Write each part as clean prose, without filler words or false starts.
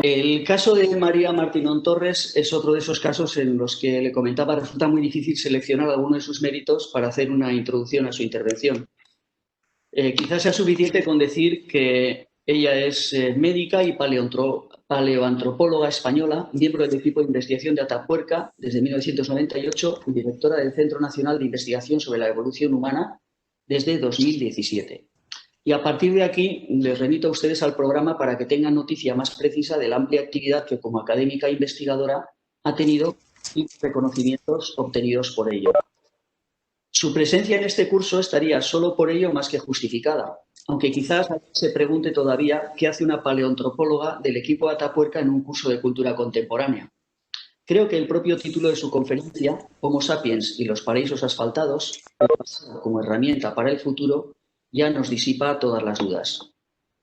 El caso de María Martínón Torres es otro de esos casos en los que le comentaba resulta muy difícil seleccionar alguno de sus méritos para hacer una introducción a su intervención. Quizás sea suficiente con decir que ella es médica y paleoantropóloga española, miembro del equipo de investigación de Atapuerca desde 1998 y directora del Centro Nacional de Investigación sobre la Evolución Humana desde 2017. Y a partir de aquí les remito a ustedes al programa para que tengan noticia más precisa de la amplia actividad que como académica e investigadora ha tenido y reconocimientos obtenidos por ello. Su presencia en este curso estaría solo por ello más que justificada, aunque quizás se pregunte todavía qué hace una paleoantropóloga del equipo Atapuerca en un curso de cultura contemporánea. Creo que el propio título de su conferencia, Homo sapiens y los paraísos asfaltados, como herramienta para el futuro, ya nos disipa todas las dudas.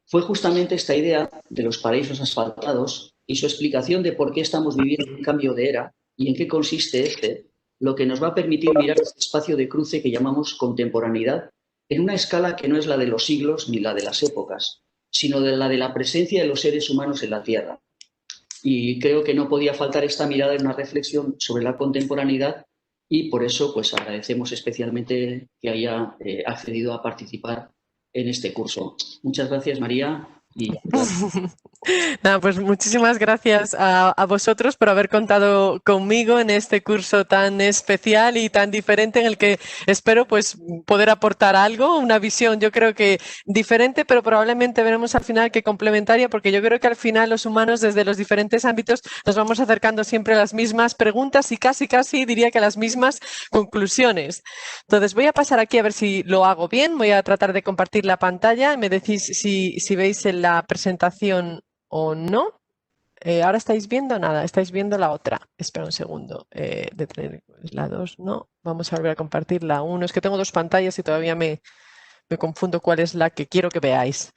Fue justamente esta idea de los paraísos asfaltados y su explicación de por qué estamos viviendo un cambio de era y en qué consiste este, lo que nos va a permitir mirar este espacio de cruce que llamamos contemporaneidad en una escala que no es la de los siglos ni la de las épocas, sino de la de la presencia de los seres humanos en la Tierra. Y creo que no podía faltar esta mirada en una reflexión sobre la contemporaneidad y por eso pues agradecemos especialmente que haya accedido a participar en este curso. Muchas gracias, María. Y Nada, pues muchísimas gracias a vosotros por haber contado conmigo en este curso tan especial y tan diferente en el que espero pues poder aportar algo, una visión yo creo que diferente, pero probablemente veremos al final que complementaria, porque yo creo que al final los humanos desde los diferentes ámbitos nos vamos acercando siempre a las mismas preguntas y casi diría que a las mismas conclusiones. Entonces voy a pasar aquí a ver si lo hago bien, voy a tratar de compartir la pantalla, me decís si veis en la presentación o no. Ahora estáis viendo nada, estáis viendo la otra. Espera un segundo. De tener la 2, no. Vamos a volver a compartir la 1. Es que tengo dos pantallas y todavía me confundo cuál es la que quiero que veáis.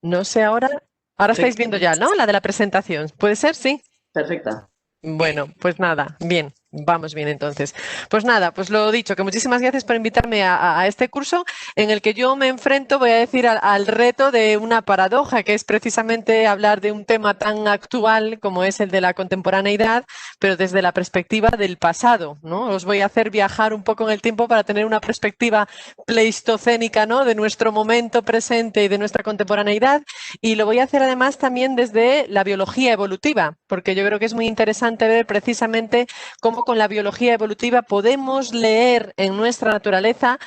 No sé ahora. Ahora estáis viendo ya, ¿no? La de la presentación. ¿Puede ser? Sí. perfecta. Bueno, pues nada, bien, vamos bien entonces. Pues nada, pues lo dicho, que muchísimas gracias por invitarme a este curso en el que yo me enfrento, voy a decir, al reto de una paradoja, que es precisamente hablar de un tema tan actual como es el de la contemporaneidad, pero desde la perspectiva del pasado, ¿no? Os voy a hacer viajar un poco en el tiempo para tener una perspectiva pleistocénica, ¿no? De nuestro momento presente y de nuestra contemporaneidad, y lo voy a hacer además también desde la biología evolutiva, porque yo creo que es muy interesante ver precisamente cómo con la biología evolutiva podemos leer en nuestra naturaleza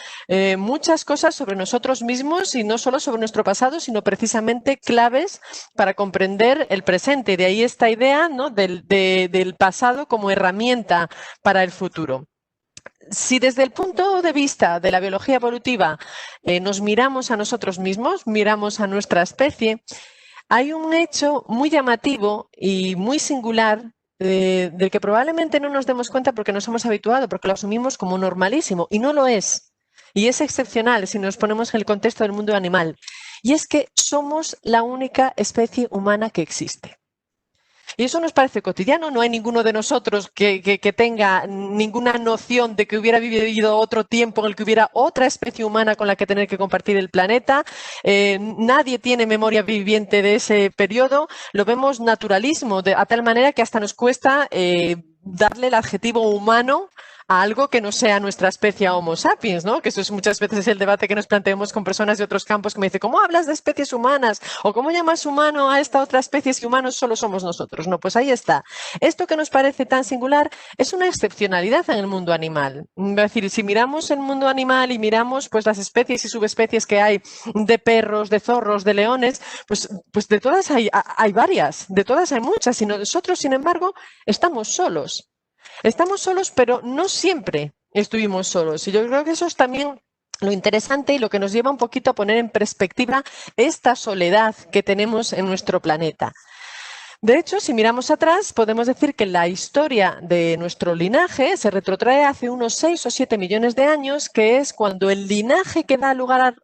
muchas cosas sobre nosotros mismos y no solo sobre nuestro pasado, sino precisamente claves para comprender el presente. Y de ahí esta idea, ¿no? del pasado como herramienta para el futuro. Si desde el punto de vista de la biología evolutiva nos miramos a nosotros mismos, miramos a nuestra especie, hay un hecho muy llamativo y muy singular del que probablemente no nos demos cuenta porque nos hemos habituado, porque lo asumimos como normalísimo, y no lo es. Y es excepcional si nos ponemos en el contexto del mundo animal. Y es que somos la única especie humana que existe. Y eso nos parece cotidiano, no hay ninguno de nosotros que tenga ninguna noción de que hubiera vivido otro tiempo en el que hubiera otra especie humana con la que tener que compartir el planeta. Nadie tiene memoria viviente de ese periodo. Lo vemos naturalismo, a tal manera que hasta nos cuesta darle el adjetivo humano a algo que no sea nuestra especie Homo sapiens, ¿no? Que eso es muchas veces el debate que nos planteamos con personas de otros campos que me dicen, ¿cómo hablas de especies humanas? ¿O cómo llamas humano a esta otra especie si humanos solo somos nosotros? No, pues ahí está. Esto que nos parece tan singular es una excepcionalidad en el mundo animal. Es decir, si miramos el mundo animal y miramos pues las especies y subespecies que hay de perros, de zorros, de leones, pues de todas hay varias, de todas hay muchas, y nosotros, sin embargo, estamos solos. Estamos solos, pero no siempre estuvimos solos. Y yo creo que eso es también lo interesante y lo que nos lleva un poquito a poner en perspectiva esta soledad que tenemos en nuestro planeta. De hecho, si miramos atrás, podemos decir que la historia de nuestro linaje se retrotrae hace unos 6 o 7 millones de años, que es cuando el linaje que da lugar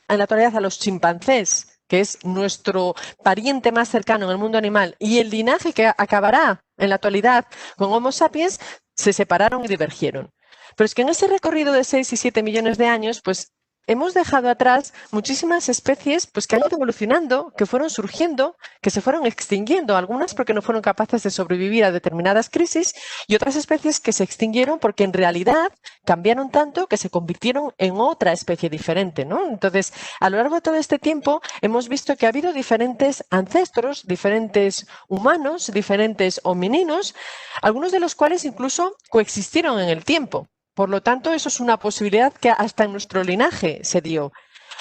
en la actualidad a los chimpancés, que es nuestro pariente más cercano en el mundo animal, y el linaje que acabará en la actualidad con Homo sapiens, se separaron y divergieron. Pero es que en ese recorrido de 6 y 7 millones de años, pues hemos dejado atrás muchísimas especies pues, que han ido evolucionando, que fueron surgiendo, que se fueron extinguiendo, algunas porque no fueron capaces de sobrevivir a determinadas crisis y otras especies que se extinguieron porque en realidad cambiaron tanto que se convirtieron en otra especie diferente, ¿no? Entonces, a lo largo de todo este tiempo hemos visto que ha habido diferentes ancestros, diferentes humanos, diferentes homininos, algunos de los cuales incluso coexistieron en el tiempo. Por lo tanto, eso es una posibilidad que hasta en nuestro linaje se dio.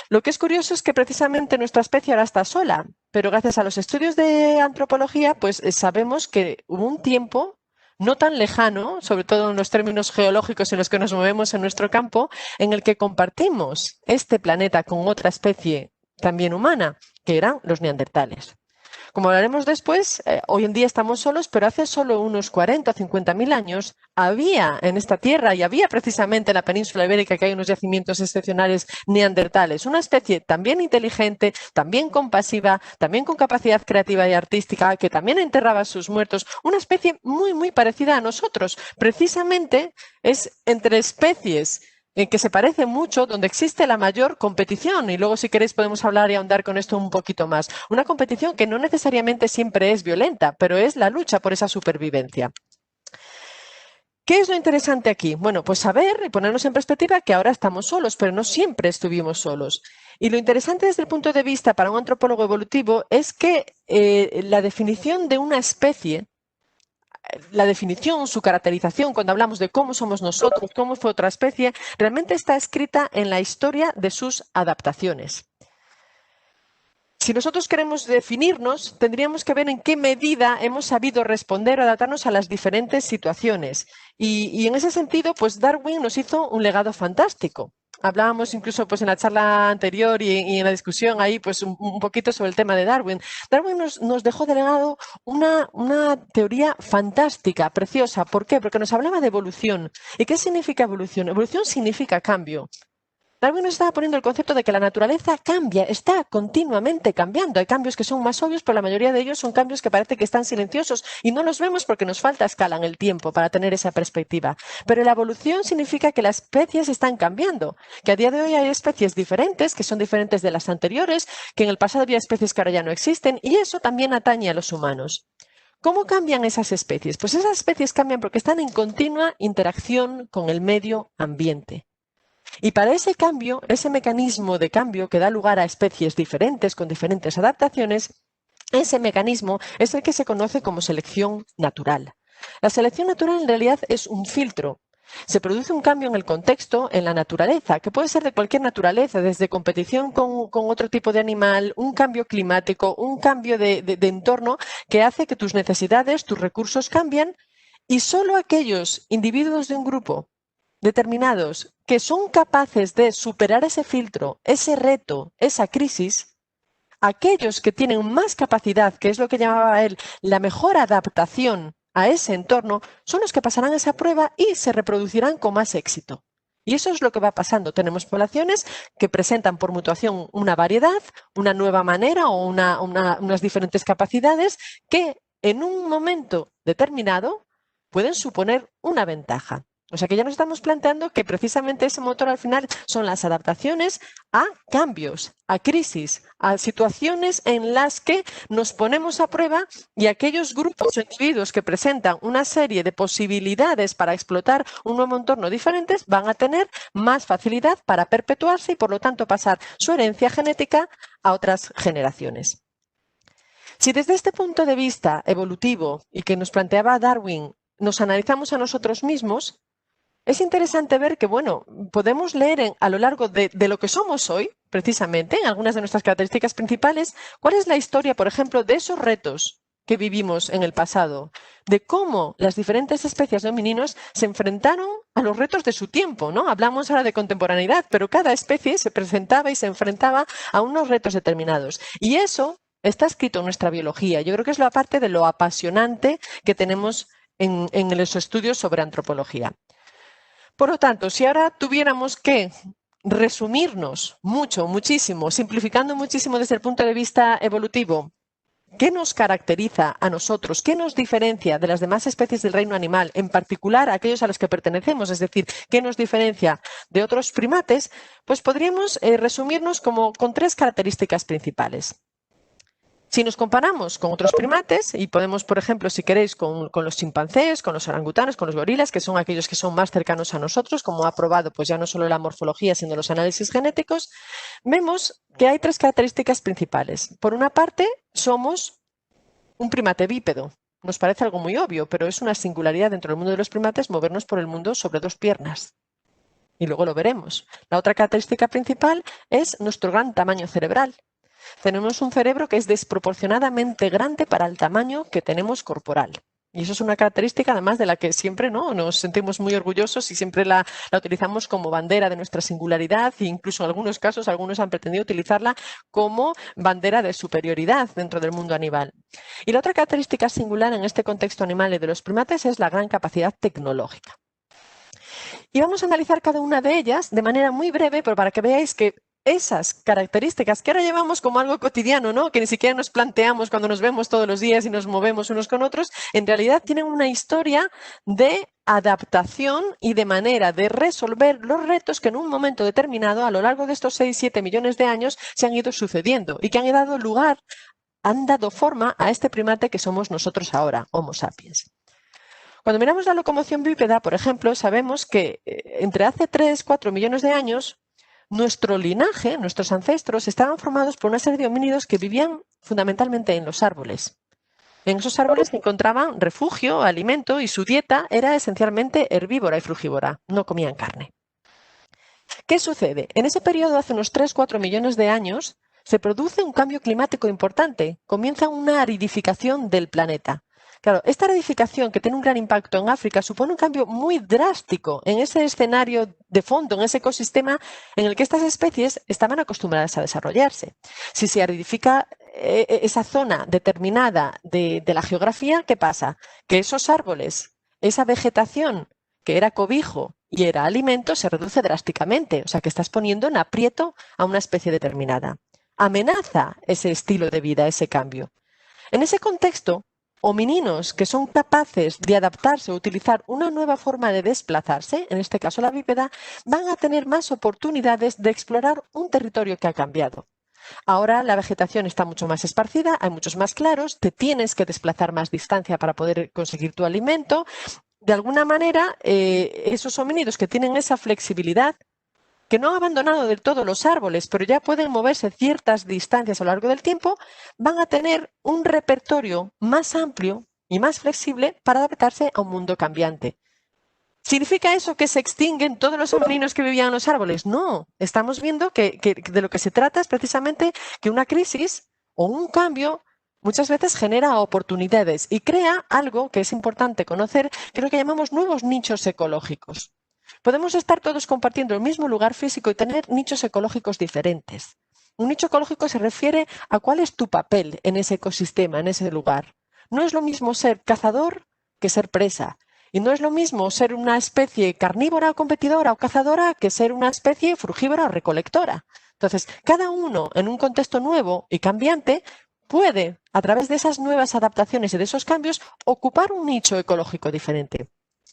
Lo que es curioso es que precisamente nuestra especie ahora está sola, pero gracias a los estudios de antropología, pues sabemos que hubo un tiempo no tan lejano, sobre todo en los términos geológicos en los que nos movemos en nuestro campo, en el que compartimos este planeta con otra especie también humana, que eran los neandertales. Como hablaremos después, hoy en día estamos solos, pero hace solo unos 40 o 50.000 años había en esta tierra y había precisamente en la península ibérica que hay unos yacimientos excepcionales neandertales, una especie también inteligente, también compasiva, también con capacidad creativa y artística, que también enterraba a sus muertos, una especie muy, muy parecida a nosotros. Precisamente es entre especies en que se parece mucho, donde existe la mayor competición. Y luego, si queréis, podemos hablar y ahondar con esto un poquito más. Una competición que no necesariamente siempre es violenta, pero es la lucha por esa supervivencia. ¿Qué es lo interesante aquí? Bueno, pues saber y ponernos en perspectiva que ahora estamos solos, pero no siempre estuvimos solos. Y lo interesante desde el punto de vista para un antropólogo evolutivo es que la definición de una especie, la definición, su caracterización, cuando hablamos de cómo somos nosotros, cómo fue otra especie, realmente está escrita en la historia de sus adaptaciones. Si nosotros queremos definirnos, tendríamos que ver en qué medida hemos sabido responder o adaptarnos a las diferentes situaciones. Y en ese sentido, pues Darwin nos hizo un legado fantástico. Hablábamos incluso pues, en la charla anterior y en la discusión ahí pues, un poquito sobre el tema de Darwin. Darwin nos dejó de legado una teoría fantástica, preciosa. ¿Por qué? Porque nos hablaba de evolución. ¿Y qué significa evolución? Evolución significa cambio. Darwin nos estaba poniendo el concepto de que la naturaleza cambia, está continuamente cambiando. Hay cambios que son más obvios, pero la mayoría de ellos son cambios que parece que están silenciosos y no los vemos porque nos falta escala en el tiempo para tener esa perspectiva. Pero la evolución significa que las especies están cambiando, que a día de hoy hay especies diferentes, que son diferentes de las anteriores, que en el pasado había especies que ahora ya no existen y eso también atañe a los humanos. ¿Cómo cambian esas especies? Pues esas especies cambian porque están en continua interacción con el medio ambiente. Y para ese cambio, ese mecanismo de cambio que da lugar a especies diferentes con diferentes adaptaciones, ese mecanismo es el que se conoce como selección natural. La selección natural en realidad es un filtro. Se produce un cambio en el contexto, en la naturaleza, que puede ser de cualquier naturaleza, desde competición con otro tipo de animal, un cambio climático, un cambio de entorno que hace que tus necesidades, tus recursos cambien y solo aquellos individuos de un grupo determinados que son capaces de superar ese filtro, ese reto, esa crisis, aquellos que tienen más capacidad, que es lo que llamaba él la mejor adaptación a ese entorno, son los que pasarán esa prueba y se reproducirán con más éxito. Y eso es lo que va pasando. Tenemos poblaciones que presentan por mutación una variedad, una nueva manera o unas diferentes capacidades que en un momento determinado pueden suponer una ventaja. O sea que ya nos estamos planteando que precisamente ese motor al final son las adaptaciones a cambios, a crisis, a situaciones en las que nos ponemos a prueba y aquellos grupos o individuos que presentan una serie de posibilidades para explotar un nuevo entorno diferentes van a tener más facilidad para perpetuarse y por lo tanto pasar su herencia genética a otras generaciones. Si desde este punto de vista evolutivo y que nos planteaba Darwin nos analizamos a nosotros mismos, es interesante ver que, bueno, podemos leer a lo largo de lo que somos hoy, precisamente, en algunas de nuestras características principales, cuál es la historia, por ejemplo, de esos retos que vivimos en el pasado, de cómo las diferentes especies de homininos se enfrentaron a los retos de su tiempo, ¿no? Hablamos ahora de contemporaneidad, pero cada especie se presentaba y se enfrentaba a unos retos determinados. Y eso está escrito en nuestra biología. Yo creo que es la parte de lo apasionante que tenemos en los estudios sobre antropología. Por lo tanto, si ahora tuviéramos que resumirnos muchísimo, simplificando muchísimo desde el punto de vista evolutivo, ¿Qué nos caracteriza a nosotros? ¿Qué nos diferencia de las demás especies del reino animal, en particular aquellos a los que pertenecemos? Es decir, ¿qué nos diferencia de otros primates? Pues podríamos resumirnos con 3 características principales. Si nos comparamos con otros primates, y podemos, por ejemplo, si queréis, con los chimpancés, con los orangutanes, con los gorilas, que son aquellos que son más cercanos a nosotros, como ha probado pues ya no solo la morfología, sino los análisis genéticos, vemos que hay 3 características principales. Por una parte, somos un primate bípedo. Nos parece algo muy obvio, pero es una singularidad dentro del mundo de los primates movernos por el mundo sobre 2 piernas. Y luego lo veremos. La otra característica principal es nuestro gran tamaño cerebral. Tenemos un cerebro que es desproporcionadamente grande para el tamaño que tenemos corporal. Y eso es una característica además de la que siempre nos sentimos muy orgullosos y siempre la utilizamos como bandera de nuestra singularidad e incluso en algunos casos algunos han pretendido utilizarla como bandera de superioridad dentro del mundo animal. Y la otra característica singular en este contexto animal y de los primates es la gran capacidad tecnológica. Y vamos a analizar cada una de ellas de manera muy breve, pero para que veáis que esas características que ahora llevamos como algo cotidiano, ¿no? Que ni siquiera nos planteamos cuando nos vemos todos los días y nos movemos unos con otros, en realidad tienen una historia de adaptación y de manera de resolver los retos que en un momento determinado, a lo largo de estos 6-7 millones de años, se han ido sucediendo y que han dado forma a este primate que somos nosotros ahora, Homo sapiens. Cuando miramos la locomoción bípeda, por ejemplo, sabemos que entre hace 3-4 millones de años, nuestro linaje, nuestros ancestros, estaban formados por una serie de homínidos que vivían fundamentalmente en los árboles. En esos árboles encontraban refugio, alimento y su dieta era esencialmente herbívora y frugívora, no comían carne. ¿Qué sucede? En ese periodo, hace unos 3-4 millones de años, se produce un cambio climático importante, comienza una aridificación del planeta. Claro, esta aridificación que tiene un gran impacto en África supone un cambio muy drástico en ese escenario de fondo, en ese ecosistema en el que estas especies estaban acostumbradas a desarrollarse. Si se aridifica esa zona determinada de la geografía, ¿qué pasa? Que esos árboles, esa vegetación que era cobijo y era alimento, se reduce drásticamente. O sea, que estás poniendo en aprieto a una especie determinada. Amenaza ese estilo de vida, ese cambio. En ese contexto, homininos que son capaces de adaptarse o utilizar una nueva forma de desplazarse, en este caso la bípeda, van a tener más oportunidades de explorar un territorio que ha cambiado. Ahora la vegetación está mucho más esparcida, hay muchos más claros, te tienes que desplazar más distancia para poder conseguir tu alimento. De alguna manera, esos homínidos que tienen esa flexibilidad, que no han abandonado del todo los árboles, pero ya pueden moverse ciertas distancias a lo largo del tiempo, van a tener un repertorio más amplio y más flexible para adaptarse a un mundo cambiante. ¿Significa eso que se extinguen todos los homínidos que vivían en los árboles? No, estamos viendo que de lo que se trata es precisamente que una crisis o un cambio muchas veces genera oportunidades y crea algo que es importante conocer, que es lo que llamamos nuevos nichos ecológicos. Podemos estar todos compartiendo el mismo lugar físico y tener nichos ecológicos diferentes. Un nicho ecológico se refiere a cuál es tu papel en ese ecosistema, en ese lugar. No es lo mismo ser cazador que ser presa. Y no es lo mismo ser una especie carnívora o competidora o cazadora que ser una especie frugívora o recolectora. Entonces, cada uno en un contexto nuevo y cambiante puede, a través de esas nuevas adaptaciones y de esos cambios, ocupar un nicho ecológico diferente.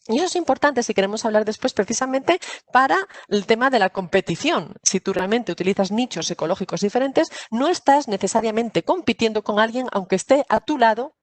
Y eso es importante si queremos hablar después precisamente para el tema de la competición. Si tú realmente utilizas nichos ecológicos diferentes, no estás necesariamente compitiendo con alguien aunque esté a tu lado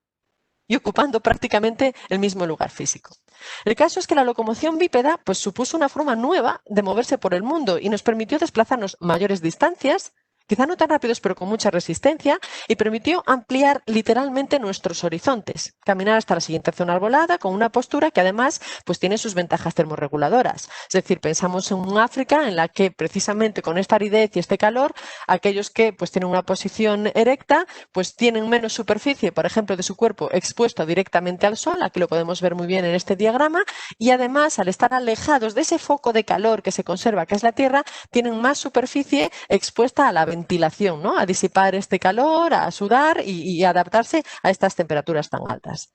y ocupando prácticamente el mismo lugar físico. El caso es que la locomoción bípeda pues, supuso una forma nueva de moverse por el mundo y nos permitió desplazarnos mayores distancias, quizá no tan rápidos pero con mucha resistencia, y permitió ampliar literalmente nuestros horizontes, caminar hasta la siguiente zona arbolada con una postura que además pues, tiene sus ventajas termorreguladoras. Es decir, pensamos en un África en la que precisamente con esta aridez y este calor, aquellos que pues, tienen una posición erecta pues tienen menos superficie, por ejemplo, de su cuerpo expuesto directamente al sol, aquí lo podemos ver muy bien en este diagrama, y además al estar alejados de ese foco de calor que se conserva, que es la Tierra, tienen más superficie expuesta a la ventilación, ¿no? A disipar este calor, a sudar y adaptarse a estas temperaturas tan altas.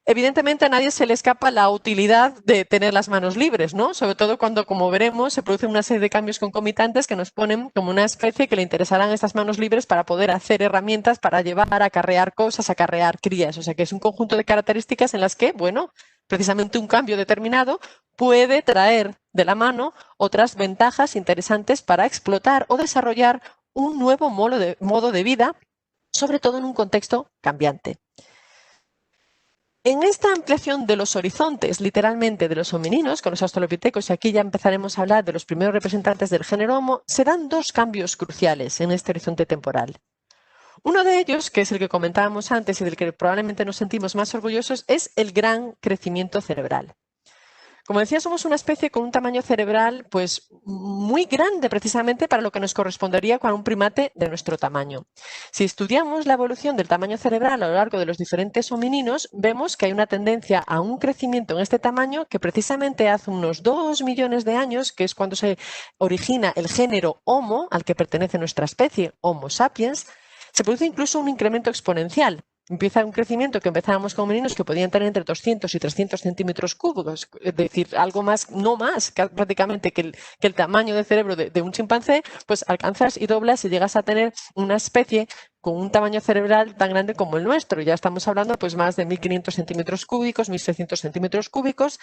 Evidentemente a nadie se le escapa la utilidad de tener las manos libres, ¿no? Sobre todo cuando, como veremos, se producen una serie de cambios concomitantes que nos ponen como una especie que le interesarán estas manos libres para poder hacer herramientas para llevar, acarrear cosas, acarrear crías. O sea que es un conjunto de características en las que, bueno, precisamente un cambio determinado puede traer de la mano otras ventajas interesantes para explotar o desarrollar un nuevo modo de vida, sobre todo en un contexto cambiante. En esta ampliación de los horizontes, literalmente, de los homininos, con los australopithecus, y aquí ya empezaremos a hablar de los primeros representantes del género Homo, se dan dos cambios cruciales en este horizonte temporal. Uno de ellos, que es el que comentábamos antes y del que probablemente nos sentimos más orgullosos, es el gran crecimiento cerebral. Como decía, somos una especie con un tamaño cerebral pues muy grande precisamente para lo que nos correspondería con un primate de nuestro tamaño. Si estudiamos la evolución del tamaño cerebral a lo largo de los diferentes homininos, vemos que hay una tendencia a un crecimiento en este tamaño que precisamente hace unos 2 millones de años, que es cuando se origina el género Homo, al que pertenece nuestra especie, Homo sapiens, se produce incluso un incremento exponencial. Empieza un crecimiento que empezábamos con homininos que podían tener entre 200 y 300 centímetros cúbicos, es decir, algo más, no más, prácticamente que el tamaño del cerebro de un chimpancé, pues alcanzas y doblas y llegas a tener una especie con un tamaño cerebral tan grande como el nuestro. Ya estamos hablando pues más de 1.500 centímetros cúbicos, 1.600 centímetros cúbicos,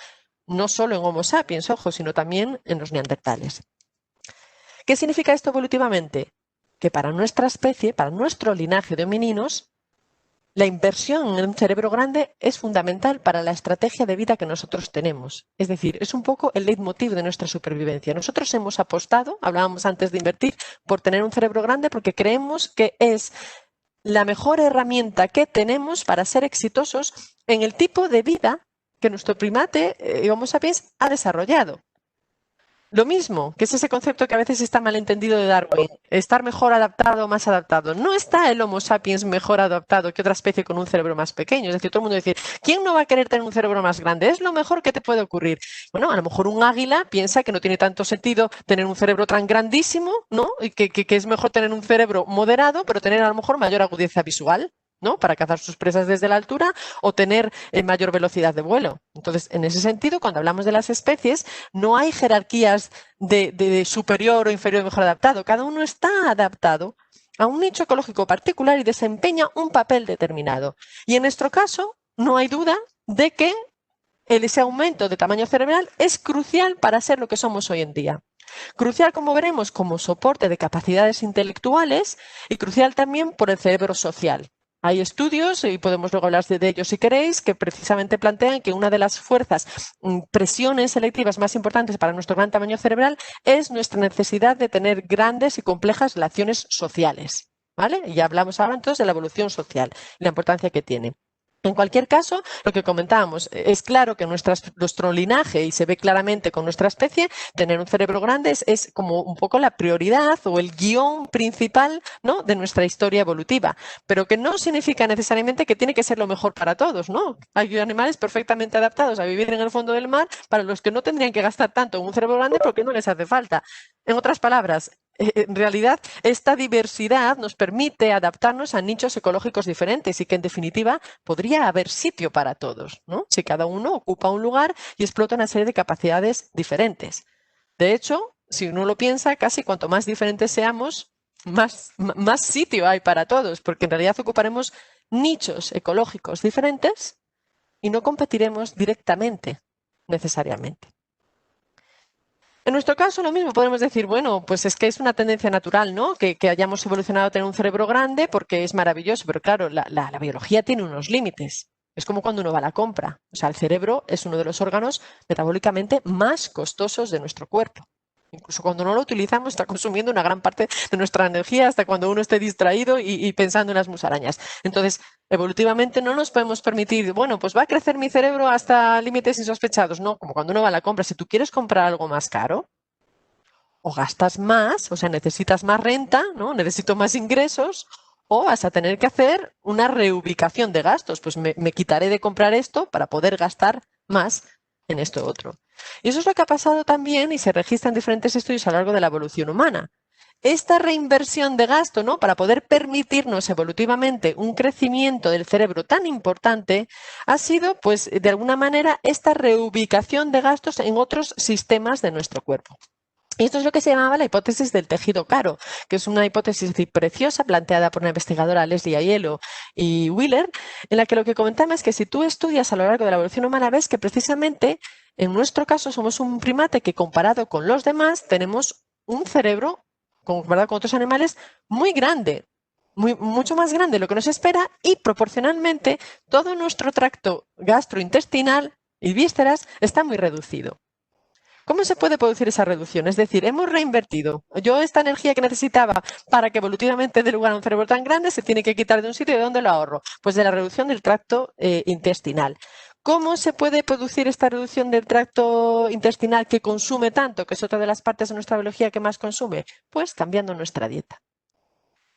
no solo en Homo sapiens, ojo, sino también en los neandertales. ¿Qué significa esto evolutivamente? Que para nuestra especie, para nuestro linaje de homininos, la inversión en un cerebro grande es fundamental para la estrategia de vida que nosotros tenemos. Es decir, es un poco el leitmotiv de nuestra supervivencia. Nosotros hemos apostado, hablábamos antes de invertir, por tener un cerebro grande porque creemos que es la mejor herramienta que tenemos para ser exitosos en el tipo de vida que nuestro primate, Homo sapiens, ha desarrollado. Lo mismo, que es ese concepto que a veces está malentendido de Darwin, estar mejor adaptado o más adaptado. No está el Homo sapiens mejor adaptado que otra especie con un cerebro más pequeño. Es decir, todo el mundo dice, ¿quién no va a querer tener un cerebro más grande? Es lo mejor que te puede ocurrir. Bueno, a lo mejor un águila piensa que no tiene tanto sentido tener un cerebro tan grandísimo, ¿no? Y que es mejor tener un cerebro moderado, pero tener a lo mejor mayor agudeza visual, ¿no? Para cazar sus presas desde la altura o tener mayor velocidad de vuelo. Entonces, en ese sentido, cuando hablamos de las especies, no hay jerarquías de superior o inferior o mejor adaptado. Cada uno está adaptado a un nicho ecológico particular y desempeña un papel determinado. Y en nuestro caso, no hay duda de que ese aumento de tamaño cerebral es crucial para ser lo que somos hoy en día. Crucial, como veremos, como soporte de capacidades intelectuales y crucial también por el cerebro social. Hay estudios, y podemos luego hablar de ellos si queréis, que precisamente plantean que una de las fuerzas, presiones selectivas más importantes para nuestro gran tamaño cerebral es nuestra necesidad de tener grandes y complejas relaciones sociales. ¿Vale? Y ya hablamos ahora entonces de la evolución social y la importancia que tiene. En cualquier caso, lo que comentábamos, es claro que nuestro linaje, y se ve claramente con nuestra especie, tener un cerebro grande es como un poco la prioridad o el guión principal, ¿no?, de nuestra historia evolutiva, pero que no significa necesariamente que tiene que ser lo mejor para todos, ¿no? Hay animales perfectamente adaptados a vivir en el fondo del mar para los que no tendrían que gastar tanto en un cerebro grande porque no les hace falta. En otras palabras, en realidad, esta diversidad nos permite adaptarnos a nichos ecológicos diferentes y que, en definitiva, podría haber sitio para todos, ¿no? Si cada uno ocupa un lugar y explota una serie de capacidades diferentes. De hecho, si uno lo piensa, casi cuanto más diferentes seamos, más sitio hay para todos, porque en realidad ocuparemos nichos ecológicos diferentes y no competiremos directamente, necesariamente. En nuestro caso, lo mismo, podemos decir, bueno, pues es que es una tendencia natural, ¿no? Que hayamos evolucionado a tener un cerebro grande porque es maravilloso, pero claro, la biología tiene unos límites. Es como cuando uno va a la compra. O sea, el cerebro es uno de los órganos metabólicamente más costosos de nuestro cuerpo. Incluso cuando no lo utilizamos, está consumiendo una gran parte de nuestra energía hasta cuando uno esté distraído y pensando en las musarañas. Entonces, evolutivamente no nos podemos permitir, bueno, pues va a crecer mi cerebro hasta límites insospechados. No, como cuando uno va a la compra. Si tú quieres comprar algo más caro, o gastas más, o sea, necesitas más renta, ¿no? Necesito más ingresos, o vas a tener que hacer una reubicación de gastos. Pues me quitaré de comprar esto para poder gastar más en esto otro. Y eso es lo que ha pasado también y se registra en diferentes estudios a lo largo de la evolución humana. esta reinversión de gasto, ¿no? Para poder permitirnos evolutivamente un crecimiento del cerebro tan importante, ha sido, pues, de alguna manera, esta reubicación de gastos en otros sistemas de nuestro cuerpo. Y esto es lo que se llamaba la hipótesis del tejido caro, que es una hipótesis preciosa planteada por una investigadora, Leslie Aiello y Wheeler, en la que lo que comentaba es que si tú estudias a lo largo de la evolución humana, ves que precisamente en nuestro caso somos un primate que comparado con los demás tenemos un cerebro, comparado con otros animales, muy grande, mucho más grande de lo que nos espera, y proporcionalmente todo nuestro tracto gastrointestinal y vísceras está muy reducido. ¿Cómo se puede producir esa reducción? Es decir, hemos reinvertido. Yo esta energía que necesitaba para que evolutivamente dé lugar a un cerebro tan grande se tiene que quitar de un sitio. ¿Y de dónde lo ahorro? Pues de la reducción del tracto intestinal. ¿Cómo se puede producir esta reducción del tracto intestinal que consume tanto, que es otra de las partes de nuestra biología que más consume? Pues cambiando nuestra dieta.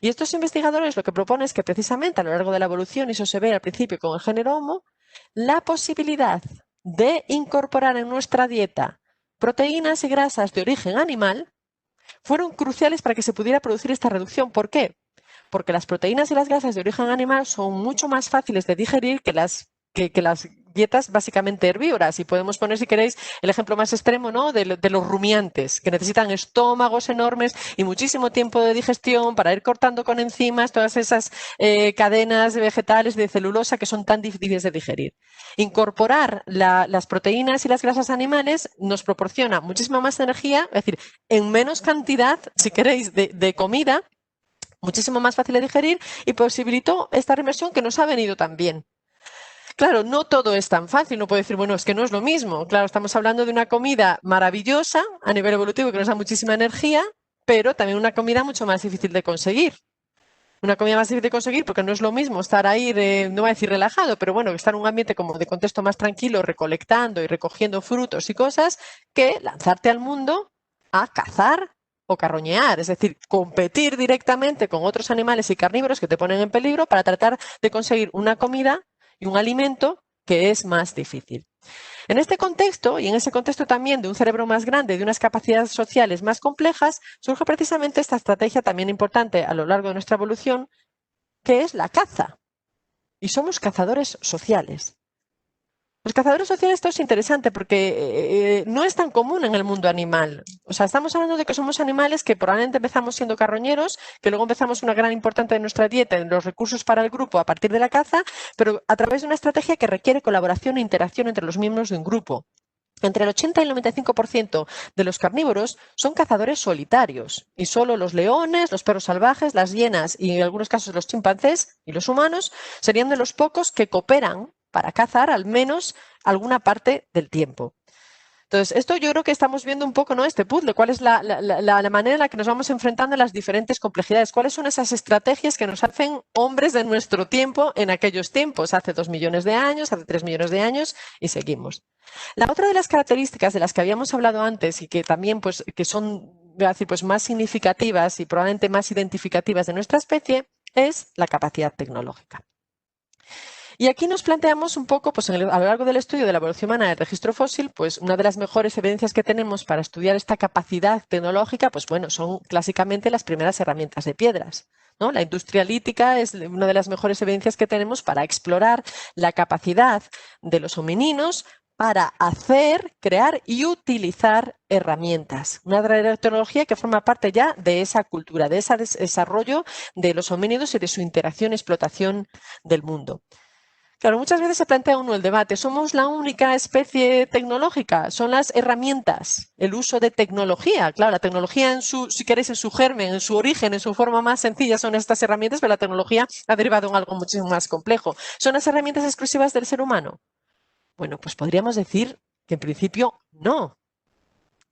Y estos investigadores lo que proponen es que precisamente a lo largo de la evolución, y eso se ve al principio con el género Homo, la posibilidad de incorporar en nuestra dieta proteínas y grasas de origen animal fueron cruciales para que se pudiera producir esta reducción. ¿Por qué? Porque las proteínas y las grasas de origen animal son mucho más fáciles de digerir que las dietas básicamente herbívoras. Y podemos poner, si queréis, el ejemplo más extremo, ¿no? de los rumiantes, que necesitan estómagos enormes y muchísimo tiempo de digestión para ir cortando con enzimas todas esas cadenas vegetales de celulosa que son tan difíciles de digerir. Incorporar las proteínas y las grasas animales nos proporciona muchísima más energía, es decir, en menos cantidad, si queréis, de comida, muchísimo más fácil de digerir, y posibilitó esta reversión que nos ha venido tan bien. Claro, no todo es tan fácil, no puedo decir, bueno, es que no es lo mismo. Claro, estamos hablando de una comida maravillosa a nivel evolutivo que nos da muchísima energía, pero también una comida mucho más difícil de conseguir. Una comida más difícil de conseguir porque no es lo mismo estar ahí, no voy a decir relajado, pero bueno, estar en un ambiente como de contexto más tranquilo, recolectando y recogiendo frutos y cosas, que lanzarte al mundo a cazar o carroñear, es decir, competir directamente con otros animales y carnívoros que te ponen en peligro para tratar de conseguir una comida y un alimento que es más difícil. En este contexto, y en ese contexto también de un cerebro más grande y de unas capacidades sociales más complejas, surge precisamente esta estrategia también importante a lo largo de nuestra evolución, que es la caza. Y somos cazadores sociales. Los cazadores sociales, esto es interesante porque no es tan común en el mundo animal. O sea, estamos hablando de que somos animales que probablemente empezamos siendo carroñeros, que luego empezamos una gran importante de nuestra dieta en los recursos para el grupo a partir de la caza, pero a través de una estrategia que requiere colaboración e interacción entre los miembros de un grupo. Entre el 80 y el 95% de los carnívoros son cazadores solitarios, y solo los leones, los perros salvajes, las hienas y en algunos casos los chimpancés y los humanos serían de los pocos que cooperan para cazar al menos alguna parte del tiempo. Entonces, esto yo creo que estamos viendo un poco, ¿no? Este puzzle, cuál es la manera en la que nos vamos enfrentando a las diferentes complejidades, cuáles son esas estrategias que nos hacen hombres de nuestro tiempo en aquellos tiempos, hace 2 millones de años, hace 3 millones de años, y seguimos. La otra de las características de las que habíamos hablado antes y que también pues, que son, voy a decir, pues, más significativas y probablemente más identificativas de nuestra especie es la capacidad tecnológica. Y aquí nos planteamos un poco, pues a lo largo del estudio de la evolución humana del registro fósil, pues una de las mejores evidencias que tenemos para estudiar esta capacidad tecnológica, pues bueno, son clásicamente las primeras herramientas de piedras, ¿no? La industria lítica es una de las mejores evidencias que tenemos para explorar la capacidad de los homininos para hacer, crear y utilizar herramientas. Una tecnología que forma parte ya de esa cultura, de ese desarrollo de los homínidos y de su interacción y explotación del mundo. Claro, muchas veces se plantea uno el debate, ¿somos la única especie tecnológica? ¿Son las herramientas, el uso de tecnología? Claro, la tecnología en su, si queréis, en su germen, en su origen, en su forma más sencilla son estas herramientas, pero la tecnología ha derivado en algo muchísimo más complejo. ¿Son las herramientas exclusivas del ser humano? Bueno, pues podríamos decir que en principio no.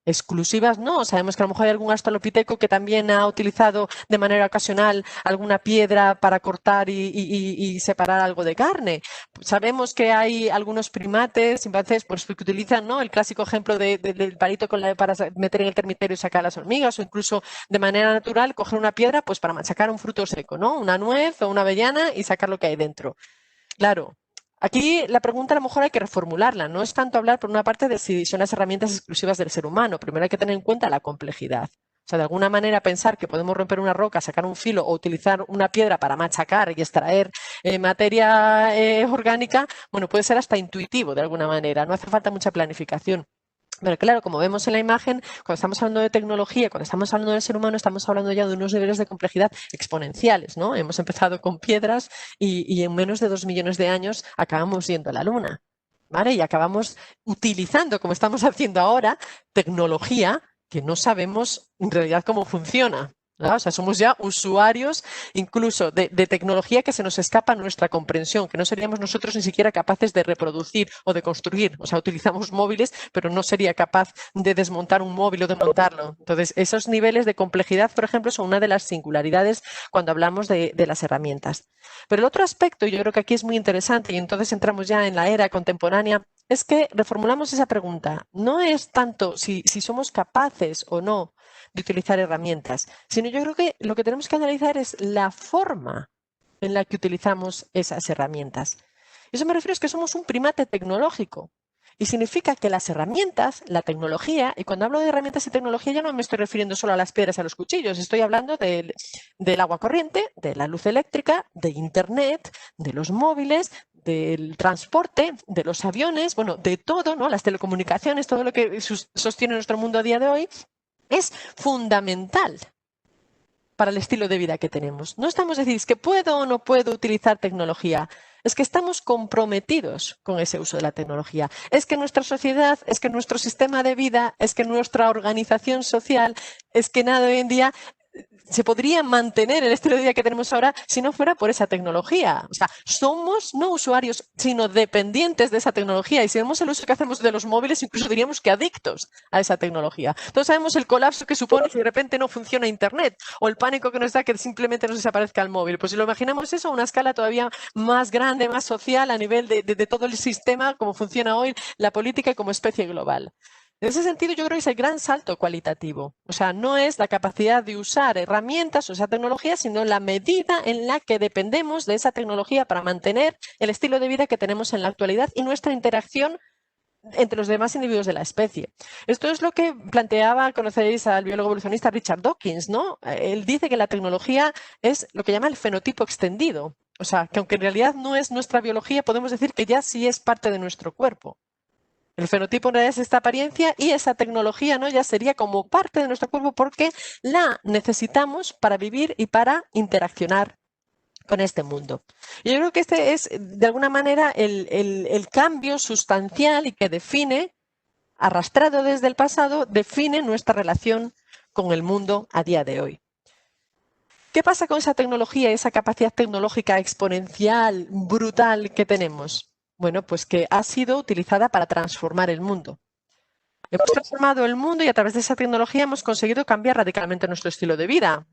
Exclusivas no, sabemos que a lo mejor hay algún australopiteco que también ha utilizado de manera ocasional alguna piedra para cortar y separar algo de carne. Sabemos que hay algunos primates, chimpancés, pues, que utilizan, ¿no?, el clásico ejemplo del palito para meter en el termitero y sacar las hormigas, o incluso de manera natural coger una piedra pues, para machacar un fruto seco, ¿no?, una nuez o una avellana y sacar lo que hay dentro. Claro. Aquí la pregunta a lo mejor hay que reformularla. No es tanto hablar por una parte de si son las herramientas exclusivas del ser humano. Primero hay que tener en cuenta la complejidad. O sea, de alguna manera pensar que podemos romper una roca, sacar un filo o utilizar una piedra para machacar y extraer materia orgánica, bueno, puede ser hasta intuitivo de alguna manera, no hace falta mucha planificación. Pero claro, como vemos en la imagen, cuando estamos hablando de tecnología, cuando estamos hablando del ser humano, estamos hablando ya de unos niveles de complejidad exponenciales, ¿no? Hemos empezado con piedras y en menos de 2 millones de años acabamos yendo a la Luna, ¿vale? Y acabamos utilizando, como estamos haciendo ahora, tecnología que no sabemos en realidad cómo funciona, ¿no? O sea, somos ya usuarios incluso de tecnología que se nos escapa a nuestra comprensión, que no seríamos nosotros ni siquiera capaces de reproducir o de construir. O sea, utilizamos móviles, pero no sería capaz de desmontar un móvil o de montarlo. Entonces, esos niveles de complejidad, por ejemplo, son una de las singularidades cuando hablamos de las herramientas. Pero el otro aspecto, y yo creo que aquí es muy interesante, y entonces entramos ya en la era contemporánea, es que reformulamos esa pregunta. No es tanto si somos capaces o no de utilizar herramientas, sino yo creo que lo que tenemos que analizar es la forma en la que utilizamos esas herramientas. Eso me refiero es que somos un primate tecnológico y significa que las herramientas, la tecnología, y cuando hablo de herramientas y tecnología ya no me estoy refiriendo solo a las piedras y a los cuchillos, estoy hablando del agua corriente, de la luz eléctrica, de Internet, de los móviles, del transporte, de los aviones, bueno, de todo, ¿no? Las telecomunicaciones, todo lo que sostiene nuestro mundo a día de hoy, es fundamental para el estilo de vida que tenemos. No estamos a decir, es que puedo o no puedo utilizar tecnología. Es que estamos comprometidos con ese uso de la tecnología. Es que nuestra sociedad, es que nuestro sistema de vida, es que nuestra organización social, es que nada hoy en día se podría mantener el estilo de vida que tenemos ahora si no fuera por esa tecnología. O sea, somos no usuarios, sino dependientes de esa tecnología. Y si vemos el uso que hacemos de los móviles, incluso diríamos que adictos a esa tecnología. Todos sabemos el colapso que supone si de repente no funciona Internet o el pánico que nos da que simplemente nos desaparezca el móvil. Pues si lo imaginamos eso a una escala todavía más grande, más social, a nivel de todo el sistema, como funciona hoy la política y como especie global. En ese sentido, yo creo que es el gran salto cualitativo. O sea, no es la capacidad de usar herramientas o esa tecnología, sino la medida en la que dependemos de esa tecnología para mantener el estilo de vida que tenemos en la actualidad y nuestra interacción entre los demás individuos de la especie. Esto es lo que planteaba, conoceréis al biólogo evolucionista Richard Dawkins, ¿no? Él dice que la tecnología es lo que llama el fenotipo extendido. O sea, que aunque en realidad no es nuestra biología, podemos decir que ya sí es parte de nuestro cuerpo. El fenotipo en realidad es esta apariencia y esa tecnología, ¿no? Ya sería como parte de nuestro cuerpo porque la necesitamos para vivir y para interaccionar con este mundo. Y yo creo que este es, de alguna manera, el cambio sustancial y que define, arrastrado desde el pasado, define nuestra relación con el mundo a día de hoy. ¿Qué pasa con esa tecnología, esa capacidad tecnológica exponencial, brutal que tenemos? Bueno, pues que ha sido utilizada para transformar el mundo. Hemos transformado el mundo y a través de esa tecnología hemos conseguido cambiar radicalmente nuestro estilo de vida.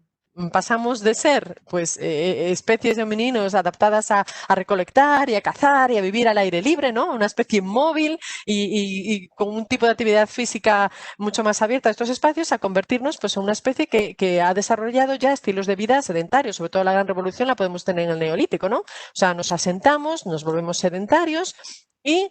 Pasamos de ser pues, especies de homininos adaptadas a recolectar y a cazar y a vivir al aire libre, ¿no? Una especie móvil y con un tipo de actividad física mucho más abierta a estos espacios, a convertirnos pues, en una especie que ha desarrollado ya estilos de vida sedentarios. Sobre todo la gran revolución la podemos tener en el Neolítico, ¿no? O sea, nos asentamos, nos volvemos sedentarios y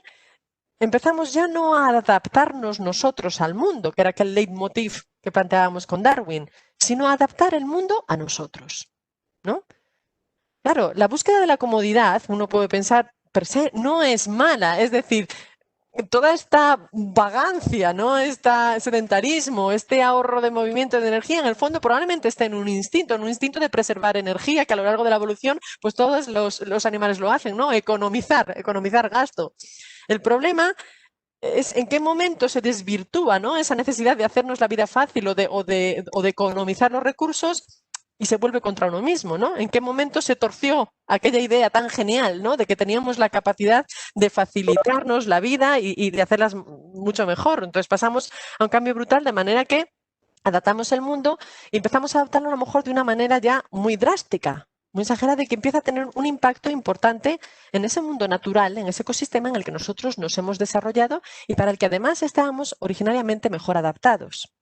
empezamos ya no a adaptarnos nosotros al mundo, que era aquel leitmotiv que planteábamos con Darwin, sino a adaptar el mundo a nosotros, ¿no? Claro, la búsqueda de la comodidad, uno puede pensar, per se, no es mala, es decir, toda esta vagancia, ¿no? Este sedentarismo, este ahorro de movimiento de energía, en el fondo probablemente esté en un instinto de preservar energía, que a lo largo de la evolución, pues todos los animales lo hacen, ¿no? Economizar gasto. El problema es en qué momento se desvirtúa, ¿no? Esa necesidad de hacernos la vida fácil o de economizar los recursos y se vuelve contra uno mismo, ¿no? ¿En qué momento se torció aquella idea tan genial, ¿no? De que teníamos la capacidad de facilitarnos la vida y de hacerlas mucho mejor. Entonces pasamos a un cambio brutal de manera que adaptamos el mundo y empezamos a adaptarlo a lo mejor de una manera ya muy drástica, muy exagerada y que empieza a tener un impacto importante en ese mundo natural, en ese ecosistema en el que nosotros nos hemos desarrollado y para el que además estábamos originariamente mejor adaptados.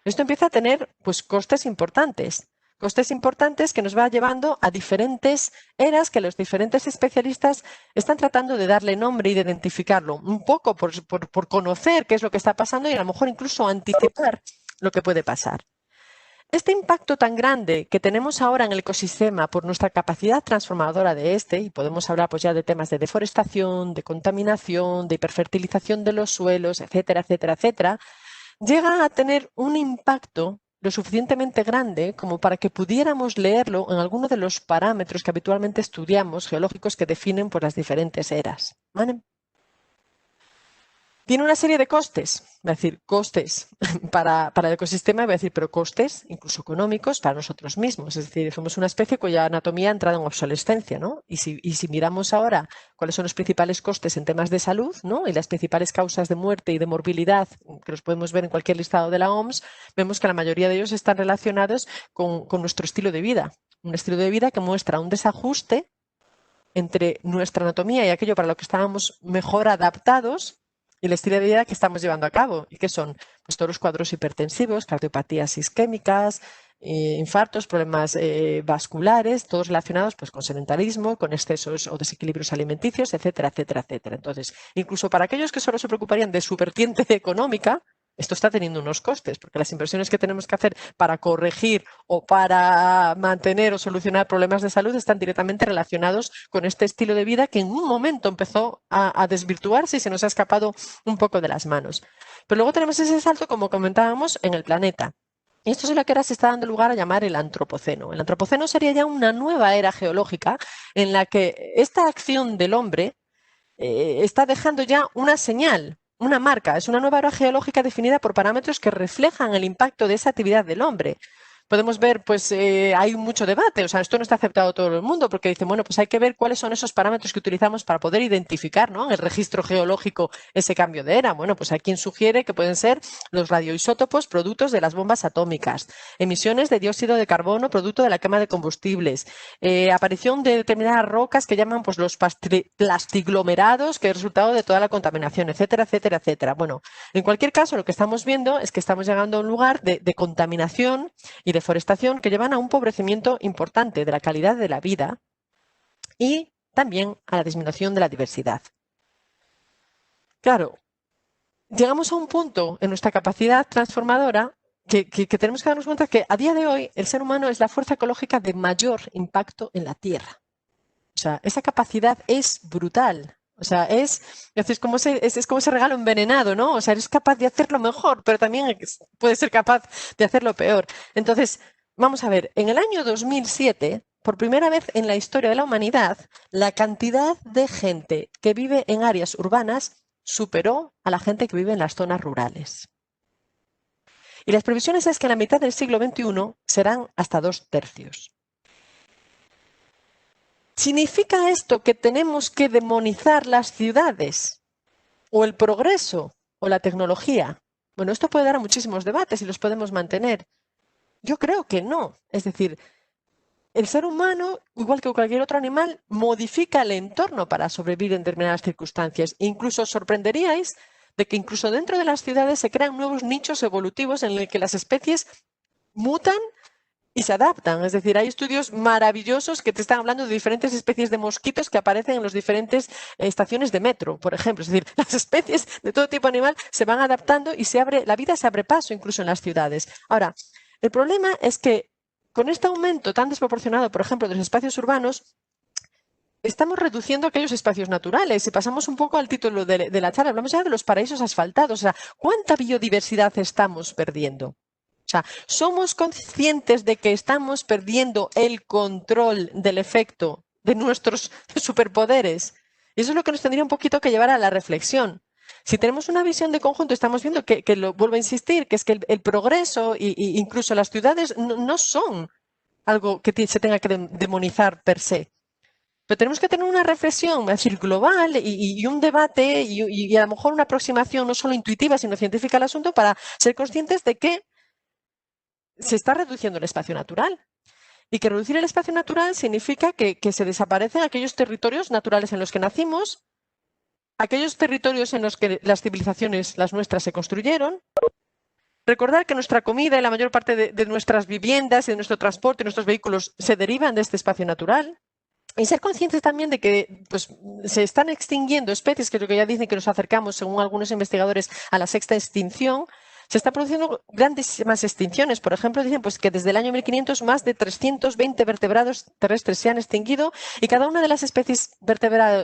Esto empieza a tener pues, costes importantes que nos va llevando a diferentes eras que los diferentes especialistas están tratando de darle nombre y de identificarlo, un poco por conocer qué es lo que está pasando y a lo mejor incluso anticipar lo que puede pasar. Este impacto tan grande que tenemos ahora en el ecosistema por nuestra capacidad transformadora de y podemos hablar pues ya de temas de deforestación, de contaminación, de hiperfertilización de los suelos, etcétera, etcétera, etcétera, llega a tener un impacto lo suficientemente grande como para que pudiéramos leerlo en alguno de los parámetros que habitualmente estudiamos, geológicos, que definen pues, las diferentes eras. ¿Vale? Tiene una serie de costes, voy a decir costes para el ecosistema, voy a decir, pero costes incluso económicos para nosotros mismos. Es decir, somos una especie cuya anatomía ha entrado en obsolescencia, ¿no? Y si miramos ahora cuáles son los principales costes en temas de salud, ¿no? Y las principales causas de muerte y de morbilidad, que los podemos ver en cualquier listado de la OMS, vemos que la mayoría de ellos están relacionados con nuestro estilo de vida. Un estilo de vida que muestra un desajuste entre nuestra anatomía y aquello para lo que estábamos mejor adaptados y el estilo de vida que estamos llevando a cabo. ¿Y qué son? Pues todos los cuadros hipertensivos, cardiopatías isquémicas, infartos, problemas vasculares, todos relacionados pues, con sedentarismo, con excesos o desequilibrios alimenticios, etcétera, etcétera, etcétera. Entonces, incluso para aquellos que solo se preocuparían de su vertiente económica, esto está teniendo unos costes, porque las inversiones que tenemos que hacer para corregir o para mantener o solucionar problemas de salud están directamente relacionados con este estilo de vida que en un momento empezó a desvirtuarse y se nos ha escapado un poco de las manos. Pero luego tenemos ese salto, como comentábamos, en el planeta. Y esto es lo que ahora se está dando lugar a llamar el antropoceno. El antropoceno sería ya una nueva era geológica en la que esta acción del hombre está dejando ya una señal, una marca. Es una nueva era geológica definida por parámetros que reflejan el impacto de esa actividad del hombre. Podemos ver, pues hay mucho debate, o sea, esto no está aceptado todo el mundo porque dicen, bueno, pues hay que ver cuáles son esos parámetros que utilizamos para poder identificar, ¿no? En el registro geológico ese cambio de era. Bueno, pues hay quien sugiere que pueden ser los radioisótopos productos de las bombas atómicas, emisiones de dióxido de carbono producto de la quema de combustibles, aparición de determinadas rocas que llaman pues los plastiglomerados, que es resultado de toda la contaminación, etcétera, etcétera, etcétera. Bueno, en cualquier caso, lo que estamos viendo es que estamos llegando a un lugar de contaminación y deforestación que llevan a un empobrecimiento importante de la calidad de la vida y también a la disminución de la diversidad. Claro, llegamos a un punto en nuestra capacidad transformadora que tenemos que darnos cuenta que a día de hoy el ser humano es la fuerza ecológica de mayor impacto en la Tierra. O sea, esa capacidad es brutal. O sea, es como ese regalo envenenado, ¿no? O sea, eres capaz de hacerlo mejor, pero también puedes ser capaz de hacerlo peor. Entonces, vamos a ver, en el año 2007, por primera vez en la historia de la humanidad, la cantidad de gente que vive en áreas urbanas superó a la gente que vive en las zonas rurales. Y las previsiones es que en la mitad del siglo XXI serán hasta 2/3. ¿Significa esto que tenemos que demonizar las ciudades o el progreso o la tecnología? Bueno, esto puede dar a muchísimos debates y los podemos mantener. Yo creo que no. Es decir, el ser humano, igual que cualquier otro animal, modifica el entorno para sobrevivir en determinadas circunstancias. Incluso os sorprenderíais de que incluso dentro de las ciudades se crean nuevos nichos evolutivos en los que las especies mutan y se adaptan. Es decir, hay estudios maravillosos que te están hablando de diferentes especies de mosquitos que aparecen en las diferentes estaciones de metro, por ejemplo. Es decir, las especies de todo tipo de animal se van adaptando y la vida se abre paso incluso en las ciudades. Ahora, el problema es que con este aumento tan desproporcionado, por ejemplo, de los espacios urbanos, estamos reduciendo aquellos espacios naturales y pasamos un poco al título de la charla. Hablamos ya de los paraísos asfaltados. O sea, ¿cuánta biodiversidad estamos perdiendo? O sea, ¿somos conscientes de que estamos perdiendo el control del efecto de nuestros superpoderes? Y eso es lo que nos tendría un poquito que llevar a la reflexión. Si tenemos una visión de conjunto, estamos viendo que lo vuelvo a insistir, que es que el progreso e incluso las ciudades no son algo que se tenga que demonizar per se. Pero tenemos que tener una reflexión, es decir, global y un debate y a lo mejor una aproximación no solo intuitiva, sino científica al asunto para ser conscientes de que se está reduciendo el espacio natural. Y que reducir el espacio natural significa que se desaparecen aquellos territorios naturales en los que nacimos, aquellos territorios en los que las civilizaciones, las nuestras, se construyeron. Recordar que nuestra comida y la mayor parte de nuestras viviendas y de nuestro transporte y nuestros vehículos se derivan de este espacio natural. Y ser conscientes también de que pues, se están extinguiendo especies, que es lo que ya dicen que nos acercamos, según algunos investigadores, a la sexta extinción. se están produciendo grandísimas extinciones. Por ejemplo, dicen pues, que desde el año 1500 más de 320 vertebrados terrestres se han extinguido y cada una de las especies de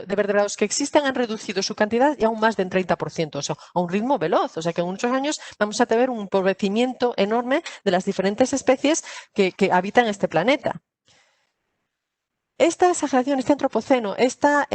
vertebrados que existen han reducido su cantidad y aún más de un 30%, o sea, a un ritmo veloz. O sea que en muchos años vamos a tener un empobrecimiento enorme de las diferentes especies que habitan este planeta. Esta exageración, este antropoceno, esta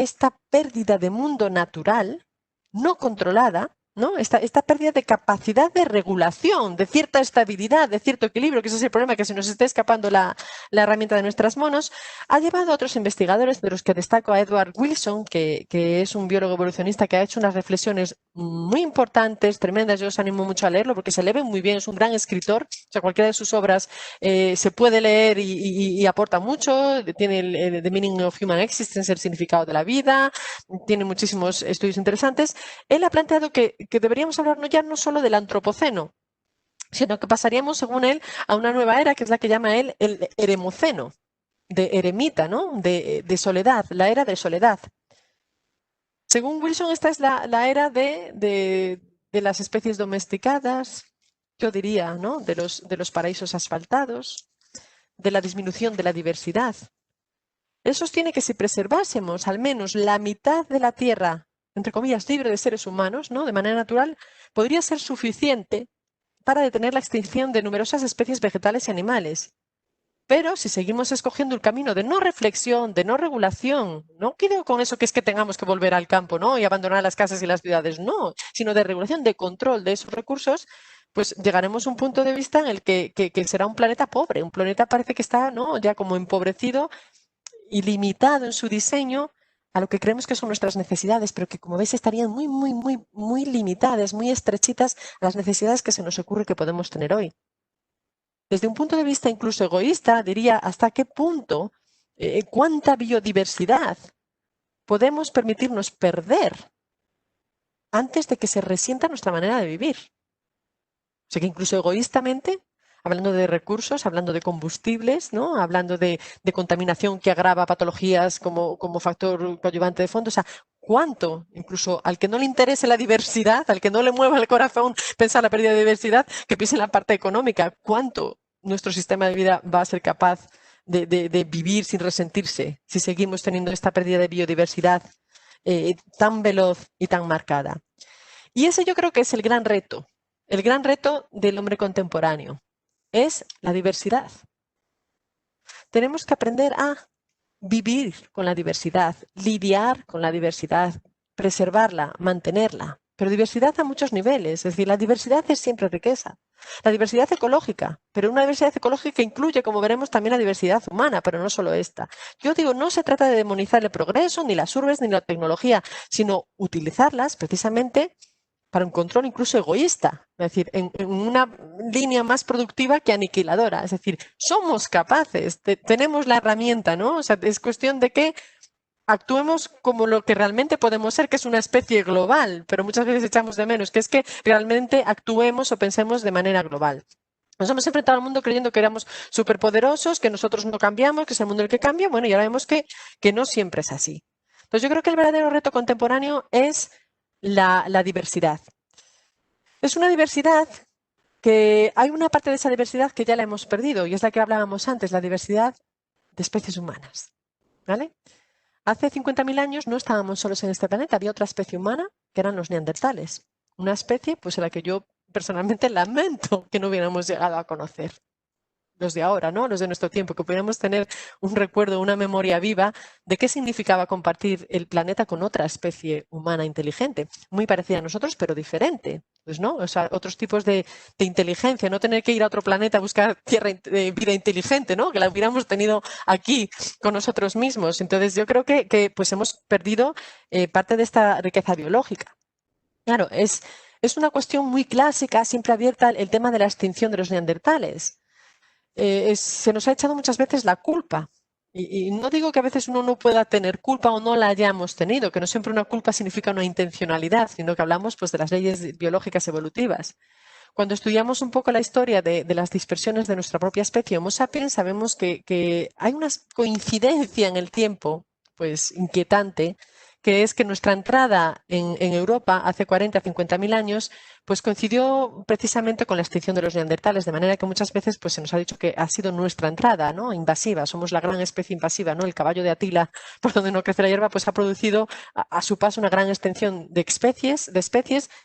pérdida de mundo natural no controlada, ¿no? Esta pérdida de capacidad de regulación, de cierta estabilidad, de cierto equilibrio, que ese es el problema, que se nos esté escapando la herramienta de nuestras manos, ha llevado a otros investigadores, de los que destaco a Edward Wilson, que es un biólogo evolucionista que ha hecho unas reflexiones muy importantes, tremendas. Yo os animo mucho a leerlo porque se lee muy bien, es un gran escritor. O sea, cualquiera de sus obras se puede leer y aporta mucho. Tiene el The Meaning of Human Existence, el significado de la vida, tiene muchísimos estudios interesantes. Él ha planteado que deberíamos hablar ya no solo del antropoceno, sino que pasaríamos, según él, a una nueva era, que es la que llama él el eremoceno, de eremita, ¿no? De soledad, la era de soledad. Según Wilson, esta es la era de las especies domesticadas, yo diría, ¿no? De los paraísos asfaltados, de la disminución de la diversidad. Él sostiene que si preservásemos al menos la mitad de la Tierra, entre comillas, libre de seres humanos, ¿no? De manera natural, podría ser suficiente para detener la extinción de numerosas especies vegetales y animales. Pero si seguimos escogiendo el camino de no reflexión, de no regulación, no quiero con eso que es que tengamos que volver al campo, ¿no? Y abandonar las casas y las ciudades, no, sino de regulación, de control de esos recursos, pues llegaremos a un punto de vista en el que será un planeta pobre, un planeta parece que está, ¿no? Ya como empobrecido y limitado en su diseño a lo que creemos que son nuestras necesidades, pero que, como veis, estarían muy limitadas, muy estrechitas a las necesidades que se nos ocurre que podemos tener hoy. Desde un punto de vista incluso egoísta, diría hasta qué punto, cuánta biodiversidad podemos permitirnos perder antes de que se resienta nuestra manera de vivir. O sea que incluso egoístamente, hablando de recursos, hablando de combustibles, ¿no? Hablando de contaminación que agrava patologías como factor coadyuvante de fondo. O sea, ¿cuánto? Incluso al que no le interese la diversidad, al que no le mueva el corazón pensar la pérdida de diversidad, que piense en la parte económica. ¿Cuánto nuestro sistema de vida va a ser capaz de vivir sin resentirse si seguimos teniendo esta pérdida de biodiversidad tan veloz y tan marcada? Y ese yo creo que es el gran reto del hombre contemporáneo. Es la diversidad. Tenemos que aprender a vivir con la diversidad, lidiar con la diversidad, preservarla, mantenerla. Pero diversidad a muchos niveles, es decir, la diversidad es siempre riqueza. La diversidad ecológica, pero una diversidad ecológica incluye, como veremos, también la diversidad humana, pero no solo esta. Yo digo, no se trata de demonizar el progreso, ni las urbes, ni la tecnología, sino utilizarlas precisamente para un control incluso egoísta, es decir, en una línea más productiva que aniquiladora. Es decir, somos capaces, tenemos la herramienta, ¿no? O sea, es cuestión de que actuemos como lo que realmente podemos ser, que es una especie global, pero muchas veces echamos de menos, que es que realmente actuemos o pensemos de manera global. Nos hemos enfrentado al mundo creyendo que éramos superpoderosos, que nosotros no cambiamos, que es el mundo el que cambia. Bueno, y ahora vemos que no siempre es así. Entonces yo creo que el verdadero reto contemporáneo es la diversidad. Es una diversidad que hay una parte de esa diversidad que ya la hemos perdido y es la que hablábamos antes, la diversidad de especies humanas. ¿Vale? Hace 50.000 años no estábamos solos en este planeta, había otra especie humana que eran los neandertales. Una especie pues, a la que yo personalmente lamento que no hubiéramos llegado a conocer. Los de ahora, ¿no? Los de nuestro tiempo, que pudiéramos tener un recuerdo, una memoria viva de qué significaba compartir el planeta con otra especie humana inteligente, muy parecida a nosotros, pero diferente, pues, ¿no? O sea, otros tipos de inteligencia, no tener que ir a otro planeta a buscar vida inteligente, ¿no? Que la hubiéramos tenido aquí con nosotros mismos. Entonces, yo creo que pues hemos perdido parte de esta riqueza biológica. Claro, es una cuestión muy clásica, siempre abierta, el tema de la extinción de los neandertales. Se nos ha echado muchas veces la culpa. Y no digo que a veces uno no pueda tener culpa o no la hayamos tenido, que no siempre una culpa significa una intencionalidad, sino que hablamos pues, de las leyes biológicas evolutivas. Cuando estudiamos un poco la historia de las dispersiones de nuestra propia especie Homo sapiens, sabemos que hay una coincidencia en el tiempo pues, inquietante, que es que nuestra entrada en Europa hace 40, 50.000 años, pues coincidió precisamente con la extinción de los neandertales, de manera que muchas veces pues, se nos ha dicho que ha sido nuestra entrada, ¿no? Invasiva, somos la gran especie invasiva, ¿no? El caballo de Atila, por donde no crece la hierba, pues ha producido a su paso una gran extensión de especies,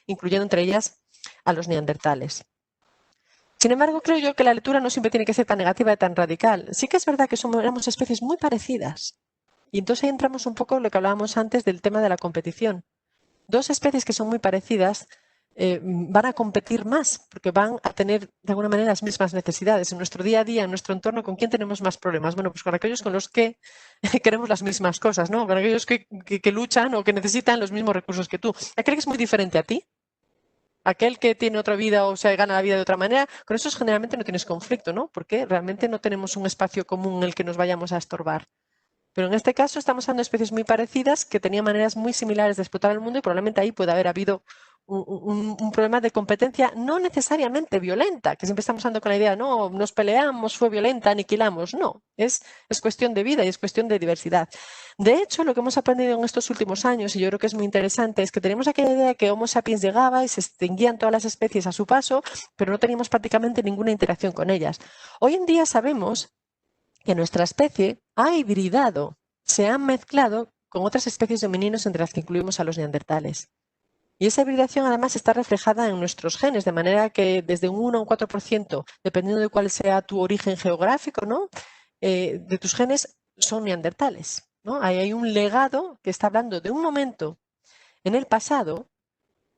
incluyendo entre ellas a los neandertales. Sin embargo, creo yo que la lectura no siempre tiene que ser tan negativa y tan radical. Sí que es verdad que éramos especies muy parecidas. Y entonces ahí entramos un poco en lo que hablábamos antes del tema de la competición. Dos especies que son muy parecidas van a competir más porque van a tener de alguna manera las mismas necesidades. En nuestro día a día, en nuestro entorno, ¿con quién tenemos más problemas? Bueno, pues con aquellos con los que queremos las mismas cosas, ¿no? Con aquellos que luchan o que necesitan los mismos recursos que tú. Aquel que es muy diferente a ti, aquel que tiene otra vida o se gana la vida de otra manera, con esos generalmente no tienes conflicto, ¿no? Porque realmente no tenemos un espacio común en el que nos vayamos a estorbar. Pero en este caso estamos hablando de especies muy parecidas que tenían maneras muy similares de explotar el mundo y probablemente ahí puede haber habido un problema de competencia no necesariamente violenta, que siempre estamos hablando con la idea, no, nos peleamos, fue violenta, aniquilamos. No, es cuestión de vida y es cuestión de diversidad. De hecho, lo que hemos aprendido en estos últimos años, y yo creo que es muy interesante, es que tenemos aquella idea de que Homo sapiens llegaba y se extinguían todas las especies a su paso, pero no teníamos prácticamente ninguna interacción con ellas. Hoy en día sabemos que nuestra especie ha hibridado, se ha mezclado con otras especies de homininos entre las que incluimos a los neandertales. Y esa hibridación además está reflejada en nuestros genes, de manera que desde un 1 a un 4%, dependiendo de cuál sea tu origen geográfico, ¿no? De tus genes son neandertales, ¿no? Ahí hay un legado que está hablando de un momento en el pasado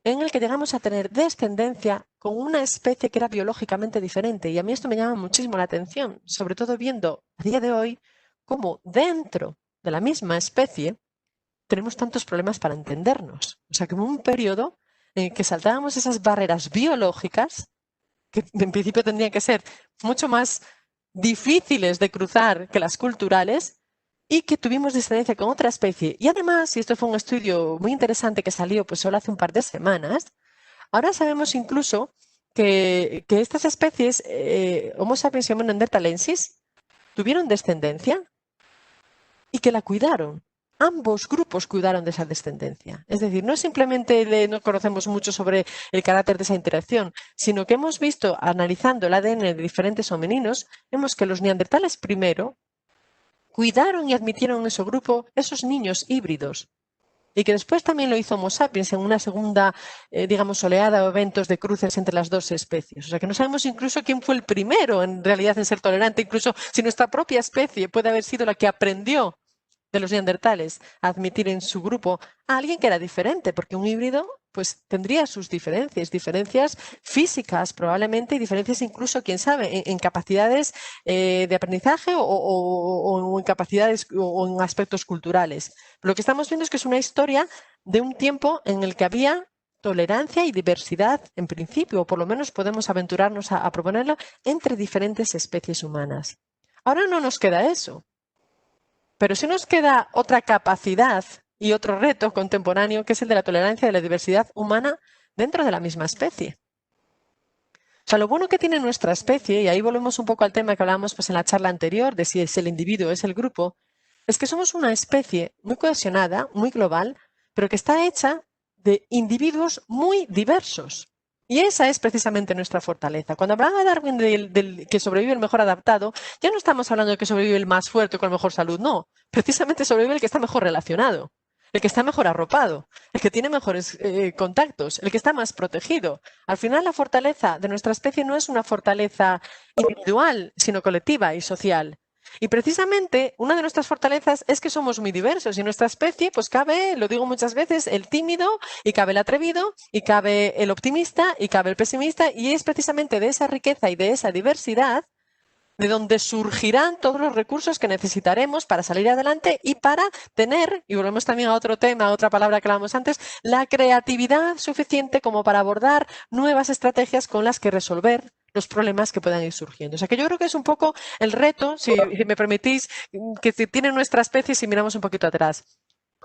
en el que llegamos a tener descendencia con una especie que era biológicamente diferente. Y a mí esto me llama muchísimo la atención, sobre todo viendo a día de hoy cómo dentro de la misma especie tenemos tantos problemas para entendernos. O sea, como un periodo en el que saltábamos esas barreras biológicas, que en principio tendrían que ser mucho más difíciles de cruzar que las culturales, y que tuvimos descendencia con otra especie. Y además, y esto fue un estudio muy interesante que salió pues solo hace un par de semanas, ahora sabemos incluso que estas especies, Homo sapiens y Homo neanderthalensis, tuvieron descendencia y que la cuidaron. Ambos grupos cuidaron de esa descendencia. Es decir, no simplemente no conocemos mucho sobre el carácter de esa interacción, sino que hemos visto, analizando el ADN de diferentes homininos, vemos que los neandertales primero cuidaron y admitieron en su grupo esos niños híbridos. Y que después también lo hizo Homo sapiens en una segunda, digamos, oleada o eventos de cruces entre las dos especies. O sea que no sabemos incluso quién fue el primero en realidad en ser tolerante, incluso si nuestra propia especie puede haber sido la que aprendió de los neandertales a admitir en su grupo a alguien que era diferente, porque un híbrido pues tendría sus diferencias físicas probablemente y diferencias incluso, quién sabe, en capacidades de aprendizaje o en capacidades o en aspectos culturales. Lo que estamos viendo es que es una historia de un tiempo en el que había tolerancia y diversidad en principio, o por lo menos podemos aventurarnos a proponerlo entre diferentes especies humanas. Ahora no nos queda eso. Pero sí nos queda otra capacidad y otro reto contemporáneo, que es el de la tolerancia de la diversidad humana dentro de la misma especie. O sea, lo bueno que tiene nuestra especie, y ahí volvemos un poco al tema que hablábamos pues, en la charla anterior, de si es el individuo o es el grupo, es que somos una especie muy cohesionada, muy global, pero que está hecha de individuos muy diversos. Y esa es precisamente nuestra fortaleza. Cuando hablaba Darwin del que sobrevive el mejor adaptado, ya no estamos hablando de que sobrevive el más fuerte con mejor salud, no. Precisamente sobrevive el que está mejor relacionado, el que está mejor arropado, el que tiene mejores contactos, el que está más protegido. Al final, la fortaleza de nuestra especie no es una fortaleza individual, sino colectiva y social. Y precisamente una de nuestras fortalezas es que somos muy diversos y en nuestra especie pues cabe, lo digo muchas veces, el tímido y cabe el atrevido y cabe el optimista y cabe el pesimista y es precisamente de esa riqueza y de esa diversidad de donde surgirán todos los recursos que necesitaremos para salir adelante y para tener, y volvemos también a otro tema, a otra palabra que hablábamos antes, la creatividad suficiente como para abordar nuevas estrategias con las que resolver los problemas que puedan ir surgiendo. O sea que yo creo que es un poco el reto, si me permitís, que tiene nuestra especie si miramos un poquito atrás.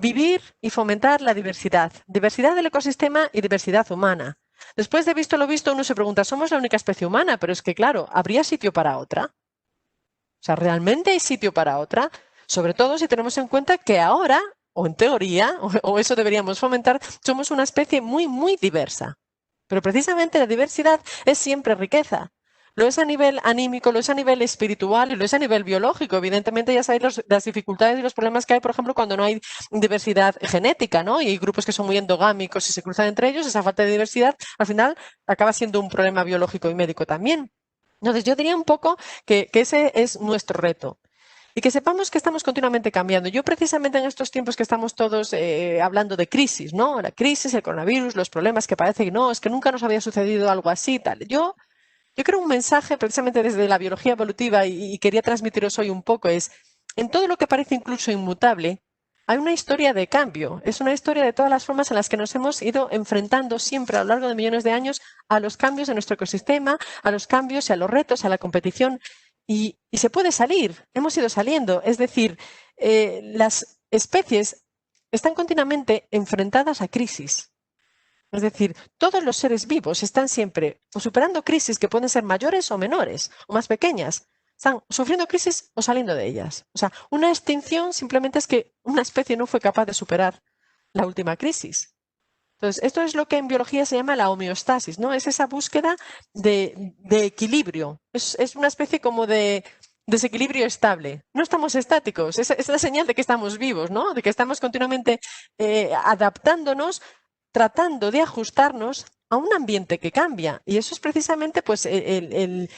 Vivir y fomentar la diversidad. Diversidad del ecosistema y diversidad humana. Después de visto lo visto, uno se pregunta, ¿somos la única especie humana? Pero es que, claro, ¿habría sitio para otra? O sea, ¿realmente hay sitio para otra? Sobre todo si tenemos en cuenta que ahora o en teoría, o eso deberíamos fomentar, somos una especie muy, muy diversa. Pero precisamente la diversidad es siempre riqueza. Lo es a nivel anímico, lo es a nivel espiritual y lo es a nivel biológico. Evidentemente ya sabéis las dificultades y los problemas que hay, por ejemplo, cuando no hay diversidad genética, ¿no? Y hay grupos que son muy endogámicos y se cruzan entre ellos, esa falta de diversidad al final acaba siendo un problema biológico y médico también. Entonces yo diría un poco que ese es nuestro reto. Y que sepamos que estamos continuamente cambiando. Yo precisamente en estos tiempos que estamos todos hablando de crisis, ¿no? La crisis, el coronavirus, los problemas que parece que no, es que nunca nos había sucedido algo así, tal. Yo creo un mensaje precisamente desde la biología evolutiva y quería transmitiros hoy un poco es, en todo lo que parece incluso inmutable, hay una historia de cambio. Es una historia de todas las formas en las que nos hemos ido enfrentando siempre a lo largo de millones de años a los cambios de nuestro ecosistema, a los cambios y a los retos, a la competición. Y se puede salir, hemos ido saliendo. Es decir, las especies están continuamente enfrentadas a crisis. Es decir, todos los seres vivos están siempre o superando crisis que pueden ser mayores o menores o más pequeñas. Están sufriendo crisis o saliendo de ellas. O sea, una extinción simplemente es que una especie no fue capaz de superar la última crisis. Entonces, esto es lo que en biología se llama la homeostasis, ¿no? Es esa búsqueda de equilibrio. Es una especie como de desequilibrio estable. No estamos estáticos, es la señal de que estamos vivos, ¿no? De que estamos continuamente adaptándonos, tratando de ajustarnos a un ambiente que cambia. Y eso es precisamente pues, el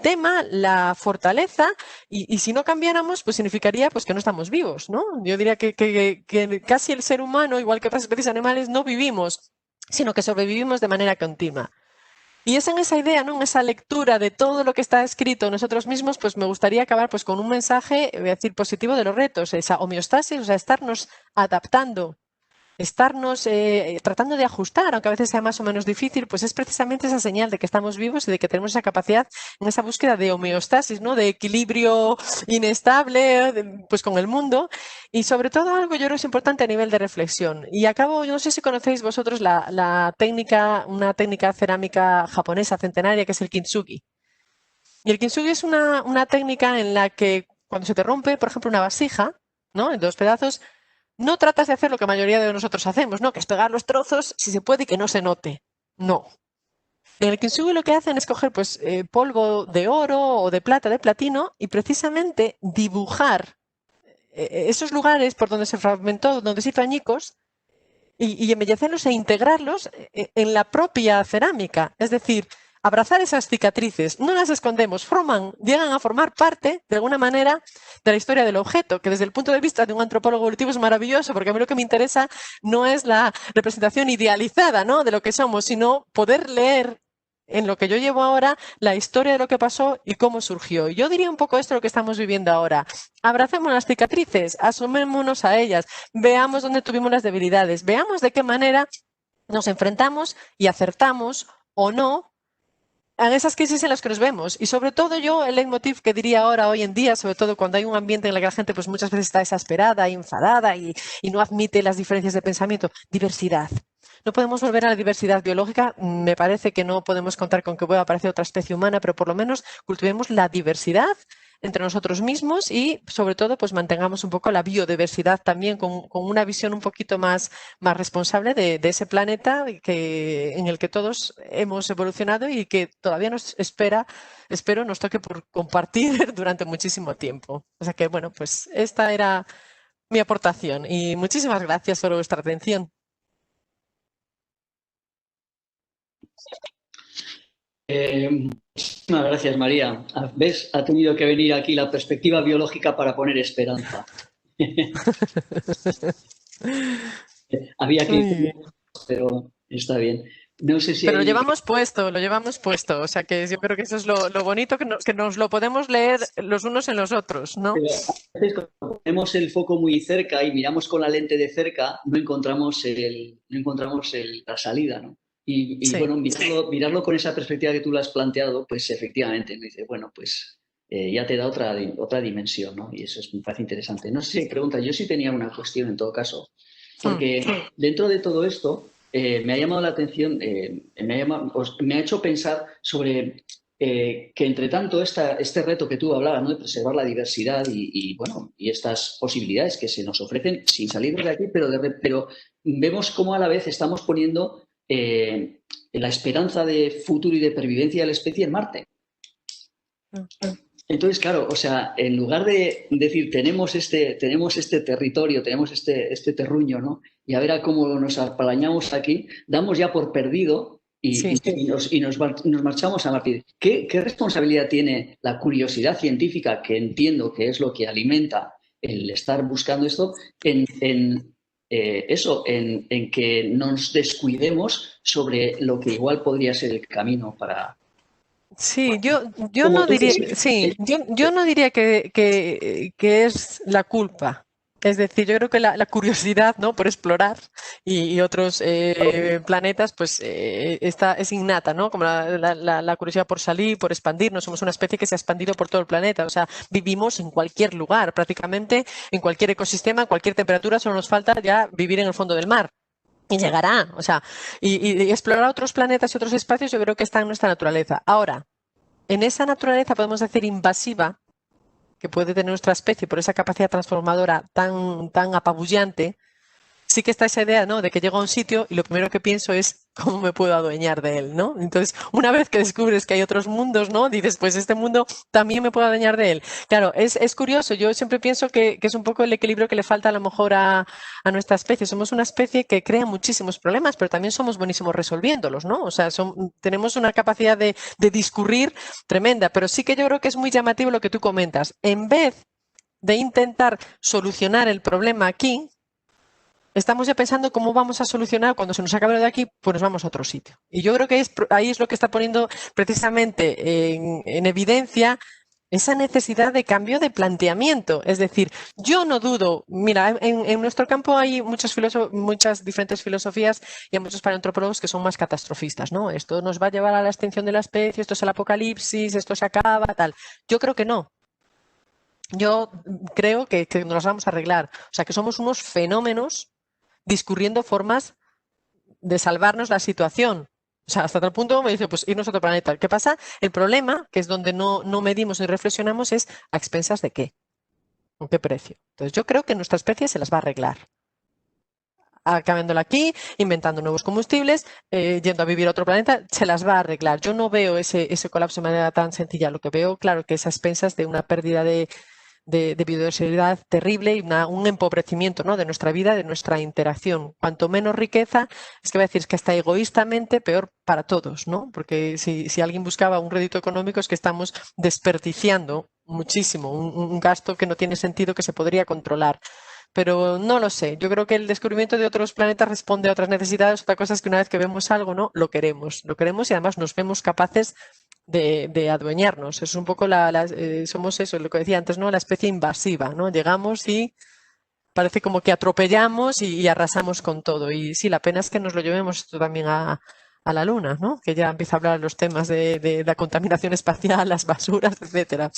tema, la fortaleza, y si no cambiáramos, pues significaría pues, que no estamos vivos, ¿no? Yo diría que casi el ser humano, igual que otras especies animales, no vivimos, sino que sobrevivimos de manera continua. Y es en esa idea, ¿no? En esa lectura de todo lo que está escrito nosotros mismos, pues me gustaría acabar pues, con un mensaje, voy a decir, positivo de los retos, esa homeostasis, o sea, estarnos adaptando, estarnos tratando de ajustar, aunque a veces sea más o menos difícil, pues es precisamente esa señal de que estamos vivos y de que tenemos esa capacidad en esa búsqueda de homeostasis, ¿no? De equilibrio inestable, pues con el mundo. Y sobre todo algo yo creo es importante a nivel de reflexión. Y acabo, yo no sé si conocéis vosotros la técnica, una técnica cerámica japonesa centenaria que es el kintsugi. Y el kintsugi es una técnica en la que cuando se te rompe, por ejemplo, una vasija, ¿no? En dos pedazos, no tratas de hacer lo que la mayoría de nosotros hacemos, ¿no? Que es pegar los trozos, si se puede, y que no se note. No. En el kintsugi lo que hacen es coger pues, polvo de oro o de plata, de platino, y precisamente dibujar esos lugares por donde se fragmentó, donde se hizo añicos, y embellecerlos e integrarlos en la propia cerámica. Es decir, abrazar esas cicatrices, no las escondemos, llegan a formar parte, de alguna manera, de la historia del objeto, que desde el punto de vista de un antropólogo evolutivo es maravilloso, porque a mí lo que me interesa no es la representación idealizada, ¿no? De lo que somos, sino poder leer en lo que yo llevo ahora la historia de lo que pasó y cómo surgió. Y yo diría un poco esto lo que estamos viviendo ahora. Abracemos las cicatrices, asumémonos a ellas, veamos dónde tuvimos las debilidades, veamos de qué manera nos enfrentamos y acertamos o no en esas crisis en las que nos vemos. Y sobre todo yo, el leitmotiv que diría ahora, hoy en día, sobre todo cuando hay un ambiente en el que la gente pues muchas veces está desesperada, enfadada y no admite las diferencias de pensamiento, diversidad. No podemos volver a la diversidad biológica. Me parece que no podemos contar con que pueda aparecer otra especie humana, pero por lo menos cultivemos la diversidad entre nosotros mismos y, sobre todo, pues mantengamos un poco la biodiversidad también con una visión un poquito más responsable de ese planeta en el que todos hemos evolucionado y que todavía nos espero, nos toque por compartir durante muchísimo tiempo. O sea que, bueno, pues esta era mi aportación y muchísimas gracias por vuestra atención. Muchísimas gracias, María. ¿Ves? Ha tenido que venir aquí la perspectiva biológica para poner esperanza. Había que ir, pero está bien. No sé si Pero hay... lo llevamos puesto. O sea que yo creo que eso es lo bonito, que nos lo podemos leer los unos en los otros, ¿no? A veces cuando tenemos el foco muy cerca y miramos con la lente de cerca, no encontramos la salida, ¿no? Y Sí. bueno, mirarlo con esa perspectiva que tú lo has planteado, pues efectivamente, me dice, bueno, pues ya te da otra dimensión, ¿no? Y eso me parece interesante. No sé si hay preguntas, yo sí tenía una cuestión en todo caso, porque dentro de todo esto me ha llamado la atención, me ha hecho pensar sobre que entre tanto este reto que tú hablabas, ¿no? De preservar la diversidad bueno, y estas posibilidades que se nos ofrecen sin salir de aquí, pero vemos cómo a la vez estamos poniendo la esperanza de futuro y de pervivencia de la especie en Marte. Entonces, claro, o sea, en lugar de decir tenemos este territorio, tenemos este terruño, ¿no? Y a ver a cómo nos apalañamos aquí, damos ya por perdido y nos marchamos a Marte. ¿Qué responsabilidad tiene la curiosidad científica, que entiendo que es lo que alimenta el estar buscando esto, en que nos descuidemos sobre lo que igual podría ser el camino para... Sí, yo Como no tú diría, dices, sí, yo no diría que es la culpa. Es decir, yo creo que la curiosidad, ¿no? Por explorar y otros planetas, pues es innata, ¿no? Como la curiosidad por salir, por expandirnos. Somos una especie que se ha expandido por todo el planeta. O sea, vivimos en cualquier lugar, prácticamente en cualquier ecosistema, en cualquier temperatura. Solo nos falta ya vivir en el fondo del mar. Y llegará, o sea, y explorar otros planetas y otros espacios, yo creo que está en nuestra naturaleza. Ahora, en esa naturaleza podemos decir invasiva, que puede tener nuestra especie por esa capacidad transformadora tan apabullante, sí que está esa idea, ¿no? De que llego a un sitio y lo primero que pienso es cómo me puedo adueñar de él, ¿no? Entonces, una vez que descubres que hay otros mundos, ¿no? Dices, pues este mundo también me puedo adueñar de él. Claro, es curioso. Yo siempre pienso que es un poco el equilibrio que le falta a lo mejor a nuestra especie. Somos una especie que crea muchísimos problemas, pero también somos buenísimos resolviéndolos, ¿no? O sea, tenemos una capacidad de discurrir tremenda, pero sí que yo creo que es muy llamativo lo que tú comentas. En vez de intentar solucionar el problema aquí, estamos ya pensando cómo vamos a solucionar cuando se nos acabe lo de aquí, pues nos vamos a otro sitio. Y yo creo que ahí es lo que está poniendo precisamente en evidencia esa necesidad de cambio de planteamiento. Es decir, yo no dudo, mira, en nuestro campo hay muchas diferentes filosofías y hay muchos paleoantropólogos que son más catastrofistas, ¿no? Esto nos va a llevar a la extinción de la especie, esto es el apocalipsis, esto se acaba, tal. Yo creo que no. Yo creo que nos las vamos a arreglar. O sea, que somos unos fenómenos discurriendo formas de salvarnos la situación. O sea, hasta tal punto me dice, pues irnos a otro planeta. ¿Qué pasa? El problema, que es donde no medimos ni reflexionamos, es a expensas de qué, con qué precio. Entonces yo creo que nuestra especie se las va a arreglar. Acabándola aquí, inventando nuevos combustibles, yendo a vivir a otro planeta, se las va a arreglar. Yo no veo ese colapso de manera tan sencilla. Lo que veo, claro, que es a expensas de una pérdida de biodiversidad terrible y un empobrecimiento, ¿no? De nuestra vida, de nuestra interacción. Cuanto menos riqueza, es que voy a decir, es que hasta egoístamente peor para todos, ¿no? Porque si alguien buscaba un rédito económico es que estamos desperdiciando muchísimo, un gasto que no tiene sentido, que se podría controlar. Pero no lo sé. Yo creo que el descubrimiento de otros planetas responde a otras necesidades. Otra cosa es que una vez que vemos algo, ¿no? Lo queremos. Lo queremos y además nos vemos capaces de adueñarnos. Es un poco somos eso, lo que decía antes, ¿no? La especie invasiva, ¿no? Llegamos y parece como que atropellamos y arrasamos con todo. Y sí, la pena es que nos lo llevemos esto también a la Luna, ¿no? Que ya empieza a hablar los temas de la contaminación espacial, las basuras, etcétera.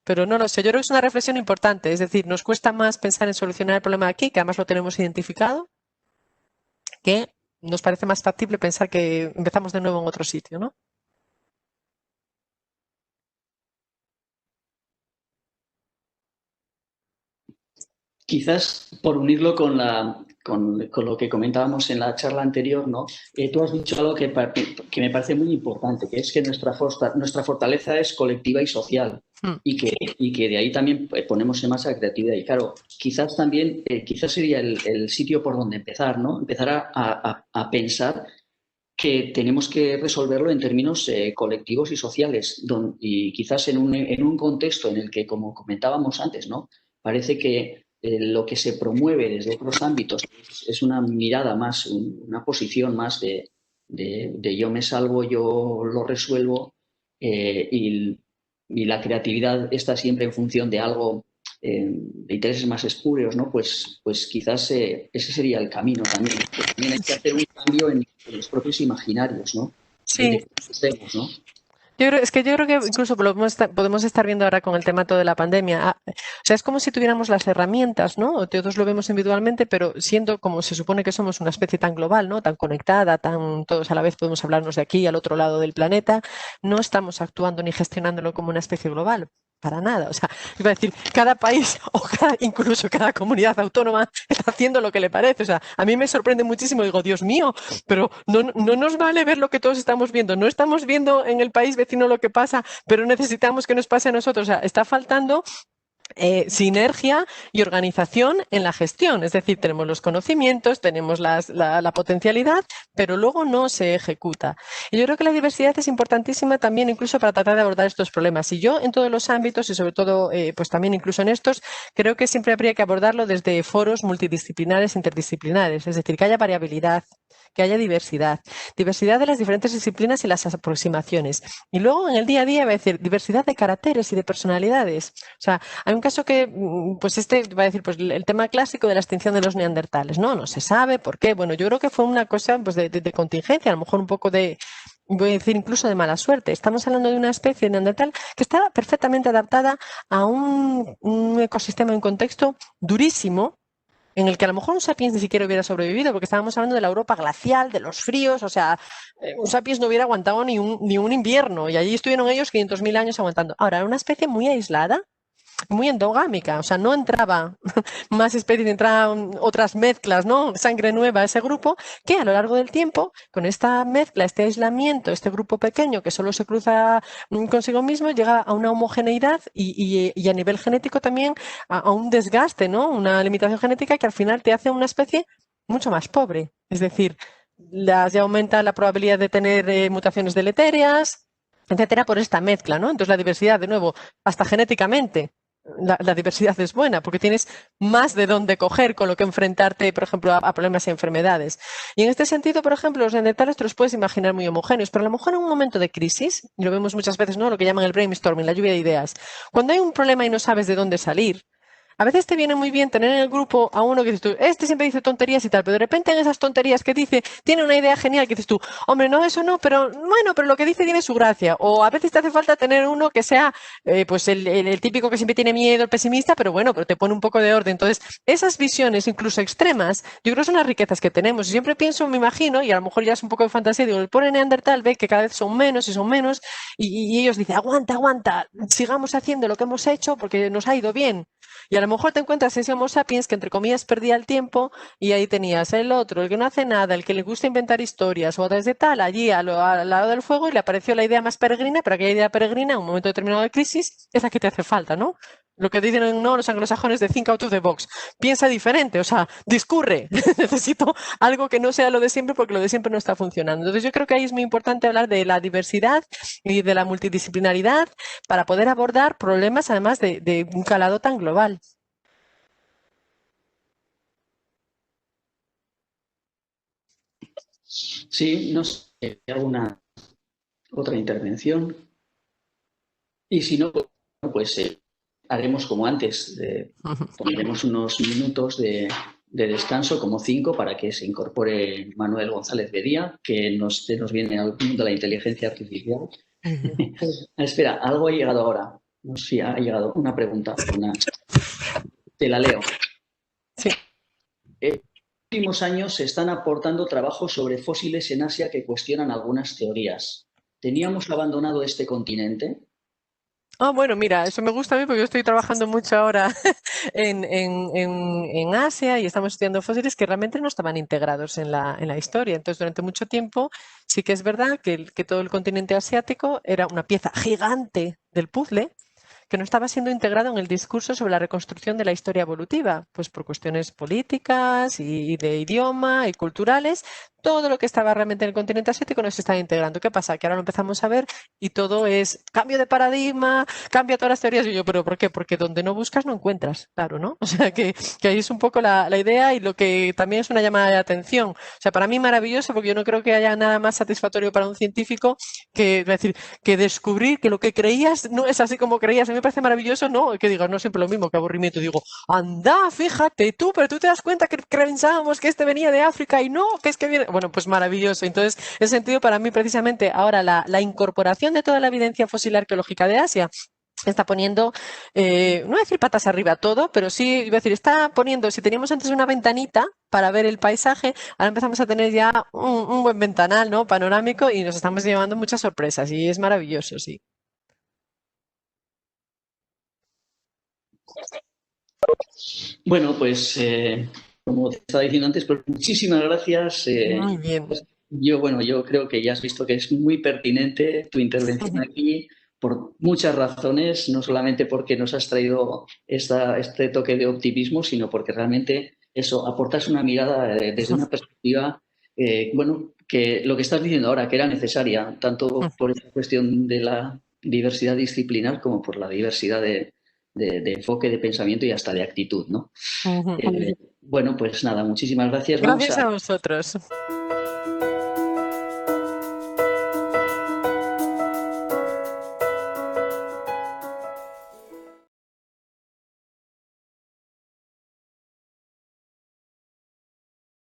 Pero no lo sé, yo creo que es una reflexión importante. Es decir, nos cuesta más pensar en solucionar el problema aquí, que además lo tenemos identificado, que nos parece más factible pensar que empezamos de nuevo en otro sitio, ¿no? Quizás por unirlo con lo que comentábamos en la charla anterior, ¿no? Tú has dicho algo que me parece muy importante, que es que nuestra fortaleza es colectiva y social y que de ahí también ponemos en marcha la creatividad. Y claro, quizás también, quizás sería el sitio por donde empezar, ¿no? Empezar a pensar que tenemos que resolverlo en términos colectivos y sociales, y quizás en un contexto en el que, como comentábamos antes, ¿no? Parece que lo que se promueve desde otros ámbitos es una mirada más, una posición más de yo me salvo, yo lo resuelvo, y la creatividad está siempre en función de algo, de intereses más espurios, ¿no? Pues quizás ese sería el camino también. También hay que hacer un cambio en los propios imaginarios, ¿no? Sí, De cómo estemos, ¿no? Yo creo que incluso podemos estar viendo ahora con el tema todo de la pandemia. O sea, es como si tuviéramos las herramientas, ¿no? Todos lo vemos individualmente, pero siendo como se supone que somos una especie tan global, ¿no? Tan conectada, tan todos a la vez podemos hablarnos de aquí al otro lado del planeta, no estamos actuando ni gestionándolo como una especie global. Para nada. O sea, iba a decir, cada país o incluso cada comunidad autónoma está haciendo lo que le parece. O sea, a mí me sorprende muchísimo. Digo, Dios mío, pero no nos vale ver lo que todos estamos viendo. No estamos viendo en el país vecino lo que pasa, pero necesitamos que nos pase a nosotros. O sea, está faltando sinergia y organización en la gestión. Es decir, tenemos los conocimientos, tenemos la potencialidad, pero luego no se ejecuta. Y yo creo que la diversidad es importantísima también incluso para tratar de abordar estos problemas. Y yo en todos los ámbitos y sobre todo pues también incluso en estos, creo que siempre habría que abordarlo desde foros multidisciplinares, interdisciplinares. Es decir, que haya variabilidad, que haya diversidad. Diversidad de las diferentes disciplinas y las aproximaciones. Y luego en el día a día va a decir diversidad de caracteres y de personalidades. O sea, hay un caso que, pues va a decir, pues el tema clásico de la extinción de los neandertales, ¿no? No se sabe por qué. Bueno, yo creo que fue una cosa pues, de contingencia, a lo mejor un poco de, voy a decir incluso de mala suerte. Estamos hablando de una especie de neandertal que estaba perfectamente adaptada a un ecosistema, un contexto durísimo, en el que a lo mejor un sapiens ni siquiera hubiera sobrevivido, porque estábamos hablando de la Europa glacial, de los fríos, o sea, un sapiens no hubiera aguantado ni un invierno, y allí estuvieron ellos 500.000 años aguantando. Ahora, era una especie muy aislada, muy endogámica, o sea, no entraba más especies, entraban otras mezclas, ¿no? Sangre nueva a ese grupo, que a lo largo del tiempo, con esta mezcla, este aislamiento, este grupo pequeño que solo se cruza consigo mismo, llega a una homogeneidad y a nivel genético también a un desgaste, ¿no? Una limitación genética que al final te hace una especie mucho más pobre. Es decir, ya aumenta la probabilidad de tener mutaciones deleterias, etcétera, por esta mezcla, ¿no? Entonces la diversidad, de nuevo, hasta genéticamente, la diversidad es buena porque tienes más de dónde coger con lo que enfrentarte, por ejemplo, a problemas y enfermedades. Y en este sentido, por ejemplo, los neandertales te los puedes imaginar muy homogéneos, pero a lo mejor en un momento de crisis, y lo vemos muchas veces, ¿no? Lo que llaman el brainstorming, la lluvia de ideas. Cuando hay un problema y no sabes de dónde salir, a veces te viene muy bien tener en el grupo a uno que dices tú, este siempre dice tonterías y tal, pero de repente en esas tonterías que dice, tiene una idea genial que dices tú, hombre, no, eso no, pero bueno, pero lo que dice tiene su gracia. O a veces te hace falta tener uno que sea, pues el típico que siempre tiene miedo, el pesimista, pero bueno, pero te pone un poco de orden. Entonces, esas visiones, incluso extremas, yo creo que son las riquezas que tenemos. Y siempre pienso, me imagino, y a lo mejor ya es un poco de fantasía, digo, el pobre Neandertal ve que cada vez son menos y son menos, y ellos dicen, aguanta, aguanta, sigamos haciendo lo que hemos hecho porque nos ha ido bien. Y a lo mejor te encuentras ese Homo sapiens que, entre comillas, perdía el tiempo y ahí tenías el otro, el que no hace nada, el que le gusta inventar historias o desde tal, allí al lado del fuego y le apareció la idea más peregrina, pero aquella idea peregrina en un momento determinado de crisis es la que te hace falta, ¿no? Lo que dicen ¿no? los anglosajones de think out of the box. Piensa diferente, o sea, discurre. Necesito algo que no sea lo de siempre porque lo de siempre no está funcionando. Entonces yo creo que ahí es muy importante hablar de la diversidad y de la multidisciplinaridad para poder abordar problemas además de un calado tan global. Sí, no sé, alguna otra intervención. Y si no, pues haremos como antes, pondremos unos minutos de descanso, como 5, para que se incorpore Manuel González Bedía, que nos viene al mundo de la inteligencia artificial. Espera, algo ha llegado ahora. No sé si ha llegado una pregunta. Te la leo. Sí. En los últimos años se están aportando trabajos sobre fósiles en Asia que cuestionan algunas teorías. ¿Teníamos abandonado este continente? Ah, bueno, mira, eso me gusta a mí porque yo estoy trabajando mucho ahora en Asia y estamos estudiando fósiles que realmente no estaban integrados en la historia. Entonces, durante mucho tiempo sí que es verdad que todo el continente asiático era una pieza gigante del puzzle que no estaba siendo integrado en el discurso sobre la reconstrucción de la historia evolutiva, pues por cuestiones políticas y de idioma y culturales. Todo lo que estaba realmente en el continente asiático no se estaba integrando. ¿Qué pasa? Que ahora lo empezamos a ver y todo es cambio de paradigma, cambia todas las teorías. Y yo, ¿pero por qué? Porque donde no buscas no encuentras, claro, ¿no? O sea, que ahí es un poco la idea y lo que también es una llamada de atención. O sea, para mí maravilloso porque yo no creo que haya nada más satisfactorio para un científico que, es decir, que descubrir que lo que creías no es así como creías en me parece maravilloso, ¿no? Que digas, no siempre lo mismo, que aburrimiento. Digo, anda, fíjate tú, pero tú te das cuenta que pensábamos que este venía de África y no, que es que viene... Bueno, pues maravilloso. Entonces, en ese sentido, para mí, precisamente, ahora la incorporación de toda la evidencia fósil arqueológica de Asia está poniendo, no voy a decir patas arriba todo, pero sí, iba a decir, está poniendo, si teníamos antes una ventanita para ver el paisaje, ahora empezamos a tener ya un buen ventanal, ¿no? Panorámico y nos estamos llevando muchas sorpresas y es maravilloso, sí. Bueno, pues como te estaba diciendo antes, pues muchísimas gracias. Muy bien. Yo creo que ya has visto que es muy pertinente tu intervención aquí por muchas razones, no solamente porque nos has traído este toque de optimismo, sino porque realmente eso, aportas una mirada desde una perspectiva, bueno, que lo que estás diciendo ahora, que era necesaria, tanto por esta cuestión de la diversidad disciplinar como por la diversidad de enfoque, de pensamiento y hasta de actitud, ¿no? Bueno, pues nada, muchísimas gracias. Gracias a vosotros.